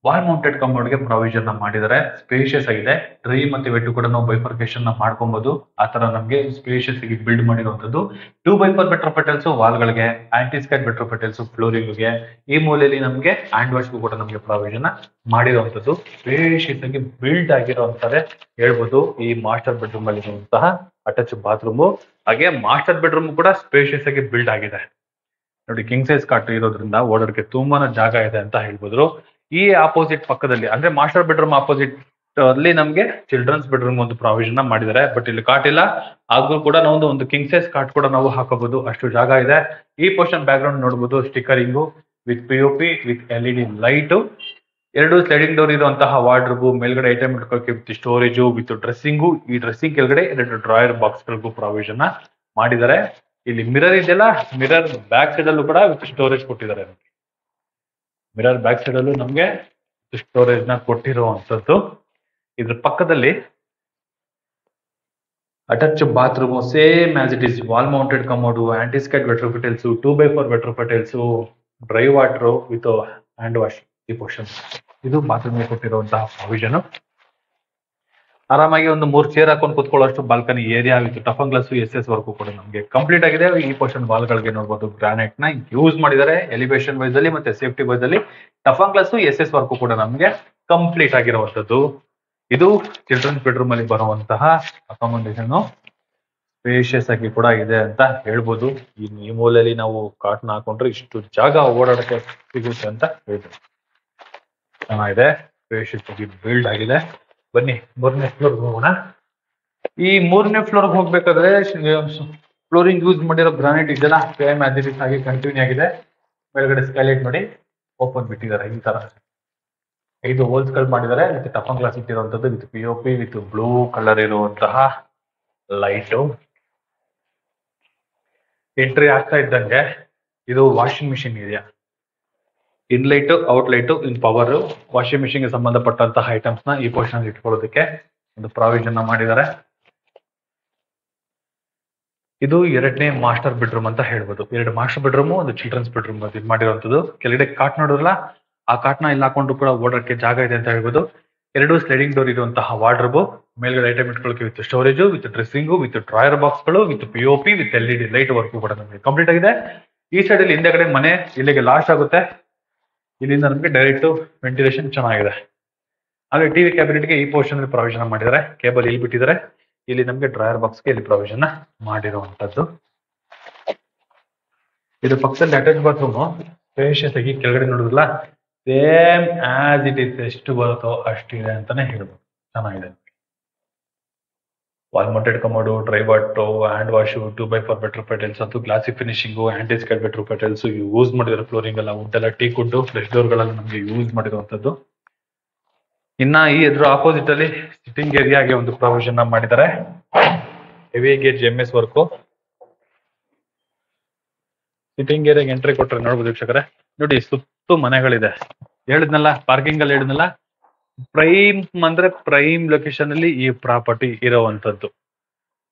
ವಾಲ್ ಮೌಂಟೆಡ್ ಕಮೋಡ್ ಗೆ ಪ್ರಾವಿಷನ್ ಮಾಡಿದ್ದಾರೆ. ಸ್ಪೇಷಿಯಸ್ ಆಗಿದೆ. ಡ್ರೈ ಮತ್ತೆ ವೆಟ್ ಕೂಡ ನಾವು ಬೈಫರ್ಕೇಶನ್ ಮಾಡ್ಕೊಬಹುದು. ಆ ತರ ನಮಗೆ ಸ್ಪೇಷಿಯಸ್ ಆಗಿ ಬಿಲ್ಡ್ ಮಾಡಿರುವಂತದ್ದು. 2x4 ವೆಟ್ರೋಪೆಟಲ್ಸ್ ವಾಲ್ ಗಳಿಗೆ, ಆಂಟಿ ಸ್ಕೈಡ್ ವೆಟ್ರೋಪೆಟಲ್ಸ್ ಫ್ಲೋರಿಂಗ್ ಗೆ. ಈ ಮೂಲೆಯಲ್ಲಿ ನಮಗೆ ಹ್ಯಾಂಡ್ ವಾಶ್ ಕೂಡ ನಮಗೆ ಪ್ರಾವಿಷನ್ ಮಾಡಿರುವಂತದ್ದು. ಸ್ಪೇಷಿಯಸ್ ಆಗಿ ಬಿಲ್ಡ್ ಆಗಿರುವಂತಾರೆ ಹೇಳ್ಬೋದು ಈ ಮಾಸ್ಟರ್ ಬೆಡ್ರೂಮ್ ಅಲ್ಲಿ ಇರುವಂತಹ ಅಟ್ಯಾಚ್ ಬಾತ್ರೂಮ್. ಹಾಗೆ ಮಾಸ್ಟರ್ ಬೆಡ್ರೂಮ್ ಕೂಡ ಸ್ಪೇಷಿಯಸ್ ಆಗಿ ಬಿಲ್ಡ್ ಆಗಿದೆ ನೋಡಿ. ಕಿಂಗ್ ಸೈಜ್ ಕಾಟ್ ಇರೋದ್ರಿಂದ ಓಡೋದಕ್ಕೆ ತುಂಬಾನೇ ಜಾಗ ಇದೆ ಅಂತ ಹೇಳ್ಬೋದು. ಈ ಆಪೋಸಿಟ್ ಪಕ್ಕದಲ್ಲಿ ಅಂದ್ರೆ ಮಾಸ್ಟರ್ ಬೆಡ್ರೂಮ್ ಆಪೋಸಿಟ್ ಅಲ್ಲಿ ನಮ್ಗೆ ಚಿಲ್ಡ್ರನ್ಸ್ ಬೆಡ್ರೂಮ್ ಒಂದು ಪ್ರಾವಿಷನ್ ಮಾಡಿದ್ದಾರೆ. ಬಟ್ ಇಲ್ಲಿ ಕಾಟ್ ಇಲ್ಲ. ಹಾಗೂ ಕೂಡ ನಾವು ಒಂದು ಕಿಂಗ್ ಸೈಜ್ ಕಾಟ್ ಕೂಡ ನಾವು ಹಾಕಬಹುದು, ಅಷ್ಟು ಜಾಗ ಇದೆ. ಈ ಪೋರ್ಷನ್ ಬ್ಯಾಕ್ ಗ್ರೌಂಡ್ ನೋಡಬಹುದು, stickering with POP with LED light. 2 sliding door ಇರುವಂತಹ ವಾರ್ಡ್ರೋಬ್, ಮೇಲ್ಗಡೆ ಐಟಮ್ ಇಟ್ಕೊಳ್ಳೋಕೆ ವಿತ್ ಸ್ಟೋರೇಜ್ ವಿತ್ ಡ್ರೆಸ್ಸಿಂಗು. ಈ ಡ್ರೆಸ್ಸಿಂಗ್ ಕೆಳಗಡೆ 2 ಡ್ರಾಯರ್ ಬಾಕ್ಸ್ ಗಳಿಗೂ ಪ್ರಾವಿಷನ್ ಮಾಡಿದ್ದಾರೆ. ಇಲ್ಲಿ ಮಿರರ್ ಇದೆಯಲ್ಲ, ಮಿರರ್ ಬ್ಯಾಕ್ ಸೈಡ್ ಅಲ್ಲೂ ಕೂಡ ವಿತ್ ಸ್ಟೋರೇಜ್ ಕೊಟ್ಟಿದ್ದಾರೆ. ಮಿರರ್ ಬ್ಯಾಕ್ ಸೈಡ್ ಅಲ್ಲೂ ನಮ್ಗೆ ಸ್ಟೋರೇಜ್ ನ ಕೊಟ್ಟಿರುವಂತದ್ದು. ಇದ್ರ ಪಕ್ಕದಲ್ಲಿ attach bathroom same as it is. Wall mounted commode, anti skid ವೆಟ್ರೋಪೆಟಲ್ಸ್, 2x4 ವೆಟ್ರೋಪೆಟಲ್ಸ್, dry water with hand wash. ಈ ಪೋರ್ಷನ್ ಇದು ಬಾತ್ರೂಮ್ ಗೆ ಕೊಟ್ಟಿರುವಂತಹ ಪ್ರಾವಿಷನ್. ಆರಾಮಾಗಿ ಒಂದು 3 ಚೇರ್ ಹಾಕೊಂಡು ಕೂತ್ಕೊಳ್ಳೋಷ್ಟು ಬಾಲ್ಕನಿ ಏರಿಯಾ ವಿತ್ ಟಫನ್ ಗ್ಲಾಸ್ SS ವರ್ಕು ಕೂಡ ನಮಗೆ ಕಂಪ್ಲೀಟ್ ಆಗಿದೆ. ಈ ಪೋರ್ಷನ್ ವಾಲ್ ಗಳಿಗೆ ನೋಡಬಹುದು ಗ್ರಾನೈಟ್ ನ ಯೂಸ್ ಮಾಡಿದ್ದಾರೆ. ಎಲಿವೇಶನ್ ವೈಸ್ ಅಲ್ಲಿ ಮತ್ತೆ ಸೇಫ್ಟಿ ವೈಸ್ ಅಲ್ಲಿ ಟಫನ್ ಗ್ಲಾಸ್ SS ವರ್ಕು ಕೂಡ ನಮಗೆ ಕಂಪ್ಲೀಟ್ ಆಗಿರುವಂತದ್ದು. ಇದು ಚಿಲ್ಡ್ರನ್ಸ್ ಬೆಡ್ರೂಮ್ ಅಲ್ಲಿ ಬರುವಂತಹ ಅಕಾಮಡೇಷನ್. ಸ್ಪೇಷಿಯಸ್ ಆಗಿ ಕೂಡ ಇದೆ ಅಂತ ಹೇಳ್ಬೋದು. ಈ ಮೂಲೆಯಲ್ಲಿ ನಾವು ಕಾಟ್ನ ಹಾಕೊಂಡ್ರೆ ಇಷ್ಟು ಜಾಗ ಓಡಾಡಕ್ಕೆ ಸಿಗುತ್ತೆ ಅಂತ ಹೇಳ್ಬೋದು. ಚೆನ್ನಾಗಿದೆ, ಸ್ಪೇಷಿಯಸ್ ಆಗಿ ಬಿಲ್ಡ್ ಆಗಿದೆ. ಬನ್ನಿ 3ನೇ ಫ್ಲೋರ್ ಹೋಗೋಣ. ಈ 3ನೇ ಫ್ಲೋರ್ ಹೋಗ್ಬೇಕಾದ್ರೆ ಫ್ಲೋರಿಂಗ್ ಯೂಸ್ ಮಾಡಿರೋ ಗ್ರಾನೈಟ್ ಇದೆಲ್ಲ ಸೇಮ್ ಆಸ್ ಇಟ್ ಇಸ್ ಆಗಿ ಕಂಟಿನ್ಯೂ ಆಗಿದೆ. ಮೇಲ್ಗಡೆ ಸ್ಕೈಲೈಟ್ ನೋಡಿ ಓಪನ್ ಬಿಟ್ಟಿದ್ದಾರೆ. ಈ ತರ 5 ಹೋಲ್ಸ್ ಗಳು ಮಾಡಿದ್ದಾರೆ. ವಿತ್ ಟಫನ್ ಗ್ಲಾಸ್ ಇಟ್ಟಿರುವಂತದ್ದು, with POP with blue colour ಇರುವಂತಹ ಲೈಟ್. ಎಂಟ್ರಿ ಆಗ್ತಾ ಇದ್ದಂಗೆ ಇದು washing machine area. Inlet outlet in power washing machine ಗೆ ಸಂಬಂಧಪಟ್ಟಂತಹ ಐಟಮ್ಸ್ ನ ಈ ಪೋರ್ಷನ್ ಇಟ್ಕೊಳ್ಳೋದಕ್ಕೆ ಒಂದು ಪ್ರಾವಿಷನ್ ಮಾಡಿದ್ದಾರೆ. ಇದು ಎರಡನೇ ಮಾಸ್ಟರ್ ಬೆಡ್ರೂಮ್ ಅಂತ ಹೇಳ್ಬೋದು. ಎರಡು ಮಾಸ್ಟರ್ ಬೆಡ್ರೂಮ್, ಒಂದು ಚಿಲ್ಡ್ರನ್ಸ್ ಬೆಡ್ರೂಮ್ ಇದು ಮಾಡಿರುವಂತದ್ದು. ಕೆಳಗಡೆ ಕಾಟ್ ನೋಡಿರಲ್ಲ, ಆ ಕಾಟ್ನ ಇಲ್ಲಿ ಹಾಕೊಂಡು ಕೂಡ ಓಡೋಕ್ಕೆ ಜಾಗ ಇದೆ ಅಂತ ಹೇಳ್ಬೋದು. ಎರಡು ಸ್ಲೈಡಿಂಗ್ ಡೋರ್ ಇರುವಂತಹ ವಾರ್ಡ್ರೋಬ್, ಮೇಲ್ಗಡೆ ಐಟಮ್ ಇಟ್ಕೊಳ್ಳೋಕೆ with storage, with dressing, with drawer box ಗಳು, with POP, with LED light work ಕೂಡ ನಮಗೆ ಕಂಪ್ಲೀಟ್ ಆಗಿದೆ. ಈ ಸೈಡ್ ಅಲ್ಲಿ ಹಿಂದೆಗಡೆ ಮನೆ ಇಲ್ಲಿಗೆ ಲಾಸ್ಟ್ ಆಗುತ್ತೆ. ಇಲ್ಲಿಂದ ನಮಗೆ ಡೈರೆಕ್ಟ್ ವೆಂಟಿಲೇಷನ್ ಚೆನ್ನಾಗಿದೆ. ಹಾಗೆ ಟಿವಿ ಕ್ಯಾಬಿನೆಟ್ಗೆ ಈ ಪೋರ್ಷನ್ ಅಲ್ಲಿ ಪ್ರಾವಿಷನ್ ಮಾಡಿದ್ದಾರೆ. ಕೇಬಲ್ ಇಲ್ಲಿ ಬಿಟ್ಟಿದ್ದಾರೆ. ಇಲ್ಲಿ ನಮಗೆ ಡ್ರಾಯರ್ ಬಾಕ್ಸ್ಗೆ ಇಲ್ಲಿ ಪ್ರಾವಿಷನ್ ಮಾಡಿರುವಂತದ್ದು. ಇದು ಪಕ್ಕದಲ್ಲಿ ಅಟ್ಯಾಚ್ ಬಾತ್ರೂಮ್ ಸ್ಪೇಷಿಯಸ್ ಆಗಿ ಕೆಳಗಡೆ ನೋಡಿದ್ರಲ್ಲ, ಸೇಮ್ ಆಸ್ ಇಟ್ ಇಸ್ ಎಷ್ಟು ಬರುತ್ತೋ ಅಷ್ಟಿದೆ ಅಂತಾನೆ ಹೇಳ್ಬೋದು. ಚೆನ್ನಾಗಿದೆ. Wall mounted commode, dry water, hand wash, 2x4 ಬೆಡ್ರೂಮ್ ಪೆಟಲ್ಸ್ ಅಂತೂ ಗ್ಲಾಸಿ ಫಿನಿಶಿಂಗ್, ಆಂಟಿ ಸ್ಕೈಡ್ ಬೆಡ್ರೂಮ್ ಪೆಟಲ್ಸ್ ಯೂಸ್ ಮಾಡಿರೋ ಫ್ಲೋರಿಂಗ್ ಎಲ್ಲ ವುಡ್ ಎಲ್ಲ ಟೀಕ್ ವುಡ್ ಫ್ರೆಶ್ ಡೋರ್ ಗಳಲ್ಲಿ ನಮಗೆ ಯೂಸ್ ಮಾಡಿರುವಂತದ್ದು. ಇನ್ನ ಈ ಎದುರು ಆಪೋಸಿಟ್ ಅಲ್ಲಿ ಸಿಟ್ಟಿಂಗ್ ಏರಿಯಾಗೆ ಒಂದು ಪ್ರಾವಿಷನ್ ಮಾಡಿದ್ದಾರೆ. Heavy gauge MS work. Sitting ಏರಿಯಾಗೆ ಎಂಟ್ರಿ ಕೊಟ್ಟರೆ ನೋಡ್ಬೋದು ವೀಕ್ಷಕರೇ, ನೋಡಿ ಸುತ್ತು ಮನೆಗಳಿದೆ. ಹೇಳಿದ್ನಲ್ಲ ಪಾರ್ಕಿಂಗ್ ಅಲ್ಲಿ ಹೇಳಿದ್ನಲ್ಲ, ಪ್ರೈಮ್ ಅಂದ್ರೆ ಪ್ರೈಮ್ ಲೊಕೇಶನ್ ಅಲ್ಲಿ ಈ ಪ್ರಾಪರ್ಟಿ ಇರುವಂತದ್ದು.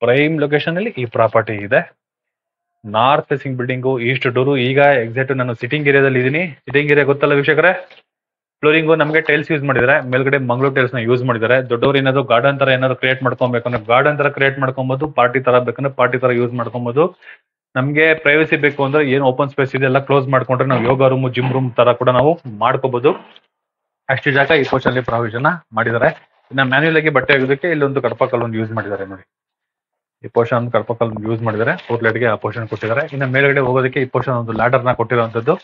ಪ್ರೈಮ್ ಲೊಕೇಶನ್ ಅಲ್ಲಿ ಈ ಪ್ರಾಪರ್ಟಿ ಇದೆ. North facing building, East door. ಈಗ ಎಕ್ಸಾಕ್ಟ್ ನಾನು ಸಿಟ್ಟಿಂಗ್ ಏರಿಯಾದಲ್ಲಿ ಇದೀನಿ. ಸಿಟ್ಟಿಂಗ್ ಏರಿಯಾ ಗೊತ್ತಲ್ಲ ವೀಕ್ಷಕರೇ, ಫ್ಲೋರಿಂಗು ನಮಗೆ ಟೈಲ್ಸ್ ಯೂಸ್ ಮಾಡಿದ್ದಾರೆ. ಮೇಲ್ಗಡೆ ಮಂಗಳೂರು ಟೈಲ್ಸ್ ನ ಯೂಸ್ ಮಾಡಿದ್ದಾರೆ. ದೊಡ್ಡವರು ಏನಾದ್ರು ಗಾರ್ಡನ್ ತರ ಏನಾದ್ರು ಕ್ರಿಯೇಟ್ ಮಾಡ್ಕೊಬೇಕಂದ್ರೆ ಗಾರ್ಡನ್ ತರ ಕ್ರಿಯೇಟ್ ಮಾಡ್ಕೊಬಹುದು. ಪಾರ್ಟಿ ತರ ಬೇಕಂದ್ರೆ ಪಾರ್ಟಿ ತರ ಯೂಸ್ ಮಾಡ್ಕೊಬಹುದು. ನಮ್ಗೆ ಪ್ರೈವಸಿ ಬೇಕು ಅಂದ್ರೆ ಏನು ಓಪನ್ ಸ್ಪೇಸ್ ಇದೆ ಎಲ್ಲ ಕ್ಲೋಸ್ ಮಾಡ್ಕೊಂಡ್ರೆ ನಾವು ಯೋಗ ರೂಮ್, ಜಿಮ್ ರೂಮ್ ತರ ಕೂಡ ನಾವು ಮಾಡ್ಕೋಬಹುದು. ಅಷ್ಟು ಜಾಗ ಈ ಪೋರ್ಷನ್ ಅಲ್ಲಿ ಪ್ರಾವಿಷನ್ ಮಾಡಿದ್ದಾರೆ. ಇನ್ನ ಮ್ಯಾನ್ಯುಯಲ್ ಆಗಿ ಬಟ್ಟೆ ಒಗೆಯೋದಕ್ಕೆ ಇಲ್ಲೊಂದು ಕಡಪಕಲ್ ಒಂದು ಯೂಸ್ ಮಾಡಿದ್ದಾರೆ. ನೋಡಿ ಈ ಪೋರ್ಷನ್ ಕಡಪಕಲ್ ಯೂಸ್ ಮಾಡಿದ್ದಾರೆ. ಔಟ್ಲೆಟ್ ಗೆ ಆ ಪೋರ್ಷನ್ ಕೊಟ್ಟಿದ್ದಾರೆ. ಇನ್ನ ಮೇಲ್ಗಡೆ ಹೋಗೋದಕ್ಕೆ ಈ ಪೋರ್ಷನ್ ಒಂದು ಲ್ಯಾಡರ್ ನ ಕೊಟ್ಟಿರುವಂತದ್ದು.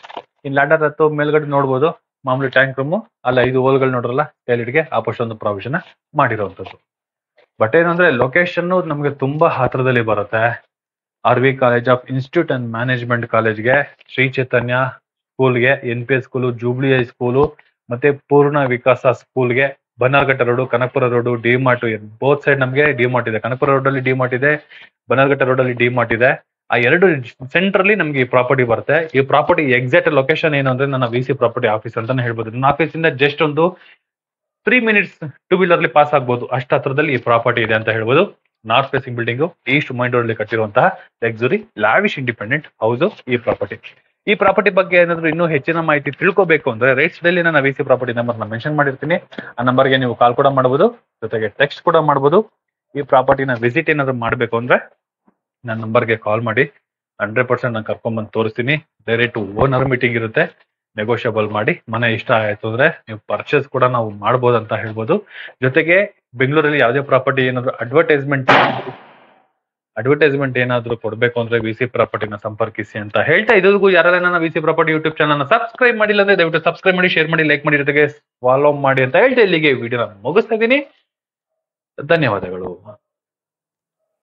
ಇನ್ ಲ್ಯಾಡರ್ ಹತ್ತು ಮೇಲ್ಗಡೆ ನೋಡ್ಬೋದು ಮಾಮೂಲಿ ಟ್ಯಾಂಕ್ ರೂಮ್ ಅಲ್ಲ, 5 ಹೋಲ್ಗಳು ನೋಡ್ರಲ್ಲ ಟಾಯ್ಲೆಟ್ಗೆ ಆ ಪೋರ್ಷನ್ ಒಂದು ಪ್ರಾವಿಷನ್ ಮಾಡಿರುವಂತದ್ದು. ಬಟ್ ಏನಂದ್ರೆ ಲೊಕೇಶನ್ ನಮ್ಗೆ ತುಂಬಾ ಹತ್ರದಲ್ಲಿ ಬರುತ್ತೆ. RV college of institute and management ಕಾಲೇಜ್ಗೆ, ಶ್ರೀ ಚೈತನ್ಯ ಸ್ಕೂಲ್ಗೆ, NPS ಸ್ಕೂಲು, ಜೂಬ್ಲಿ ಹೈಸ್ಕೂಲು, ಮತ್ತೆ ಪೂರ್ಣ ವಿಕಾಸ ಸ್ಕೂಲ್ಗೆ, Bannerghatta road, Kanakapura road, DMart both side ನಮಗೆ ಡಿಮಾರ್ಟ್ ಇದೆ. ಕನಕಪುರ ರೋಡ್ ಅಲ್ಲಿ ಡಿಮಾರ್ಟ್ ಇದೆ, ಬನ್ನರ್ಘಟ್ಟ ರೋಡ್ ಅಲ್ಲಿ ಡಿಮಾರ್ಟ್ ಇದೆ. ಆ ಎರಡು ಸೆಂಟ್ರಲ್ಲಿ ನಮ್ಗೆ ಈ ಪ್ರಾಪರ್ಟಿ ಬರುತ್ತೆ. ಈ ಪ್ರಾಪರ್ಟಿ ಎಕ್ಸಾಕ್ಟ್ ಲೊಕೇಶನ್ ಏನು ಅಂದ್ರೆ ನನ್ನ VC ಪ್ರಾಪರ್ಟಿ ಆಫೀಸ್ ಅಂತಾನೆ ಹೇಳ್ಬೋದು. ನನ್ನ ಆಫೀಸಿಂದ ಜಸ್ಟ್ ಒಂದು 3 ಮಿನಿಟ್ಸ್ 2 ವೀಲರ್ಲಿ ಪಾಸ್ ಆಗ್ಬೋದು, ಅಷ್ಟು ಹತ್ರದಲ್ಲಿ ಈ ಪ್ರಾಪರ್ಟಿ ಇದೆ ಅಂತ ಹೇಳ್ಬೋದು. North facing building, East main road ಅಲ್ಲಿ ಕಟ್ಟಿರುವಂತಹ ಲಕ್ಸುರಿ ಲಾವಿಶ್ ಇಂಡಿಪೆಂಡೆಂಟ್ ಹೌಸ್ ಈ ಪ್ರಾಪರ್ಟಿ. ಈ ಪ್ರಾಪರ್ಟಿ ಬಗ್ಗೆ ಏನಾದ್ರು ಇನ್ನೂ ಹೆಚ್ಚಿನ ಮಾಹಿತಿ ತಿಳ್ಕೋಬೇಕು ಅಂದ್ರೆ ರೈಟ್ ಸೈಡ್ ಅಲ್ಲಿ ನನ್ನ VC ಪ್ರಾಪರ್ಟಿ ನಂಬರ್ ನ ಮೆನ್ಷನ್ ಮಾಡಿರ್ತೀನಿ. ಆ ನಂಬರ್ಗೆ ನೀವು ಕಾಲ್ ಕೂಡ ಮಾಡಬಹುದು, ಜೊತೆಗೆ ಟೆಕ್ಸ್ಟ್ ಕೂಡ ಮಾಡಬಹುದು. ಈ ಪ್ರಾಪರ್ಟಿನ ವಿಸಿಟ್ ಏನಾದ್ರು ಮಾಡ್ಬೇಕು ಅಂದ್ರೆ ನನ್ನ ನಂಬರ್ಗೆ ಕಾಲ್ ಮಾಡಿ 100% ನಾನು ಕರ್ಕೊಂಡ್ಬಂದು ತೋರಿಸ್ತೀನಿ. ಡೈರೆಕ್ಟ್ ಓನರ್ ಮೀಟಿಂಗ್ ಇರುತ್ತೆ, ನೆಗೋಷಿಯಬಲ್ ಮಾಡಿ ಮನೆ ಇಷ್ಟ ಆಯ್ತು ಅಂದ್ರೆ ನೀವು ಪರ್ಚೇಸ್ ಕೂಡ ನಾವು ಮಾಡ್ಬೋದು ಅಂತ ಹೇಳ್ಬೋದು. ಜೊತೆಗೆ ಬೆಂಗಳೂರಲ್ಲಿ ಯಾವುದೇ ಪ್ರಾಪರ್ಟಿ ಏನಾದ್ರು ಅಡ್ವರ್ಟೈಸ್ಮೆಂಟ್ ಏನಾದ್ರು ಕೊಡ್ಬೇಕು ಅಂದ್ರೆ VC ಪ್ರಾಪರ್ಟಿನ ಸಂಪರ್ಕಿಸಿ ಅಂತ ಹೇಳ್ತಾ, ಇದುವರೆಗೂ ಯಾರೆಲ್ಲ ನನ್ನ VC property YouTube channel subscribe ಮಾಡಿಲ್ಲ ಅಂದ್ರೆ ದಯವಿಟ್ಟು ಸಬ್ಸ್ಕ್ರೈಬ್ ಮಾಡಿ, ಶೇರ್ ಮಾಡಿ, ಲೈಕ್ ಮಾಡಿ, ಜೊತೆಗೆ ಫಾಲೋ ಮಾಡಿ ಅಂತ ಹೇಳ್ತಾ ಇಲ್ಲಿಗೆ ವಿಡಿಯೋನ ಮುಗಿಸ್ತಾ ಇದ್ದೀನಿ. ಧನ್ಯವಾದಗಳು.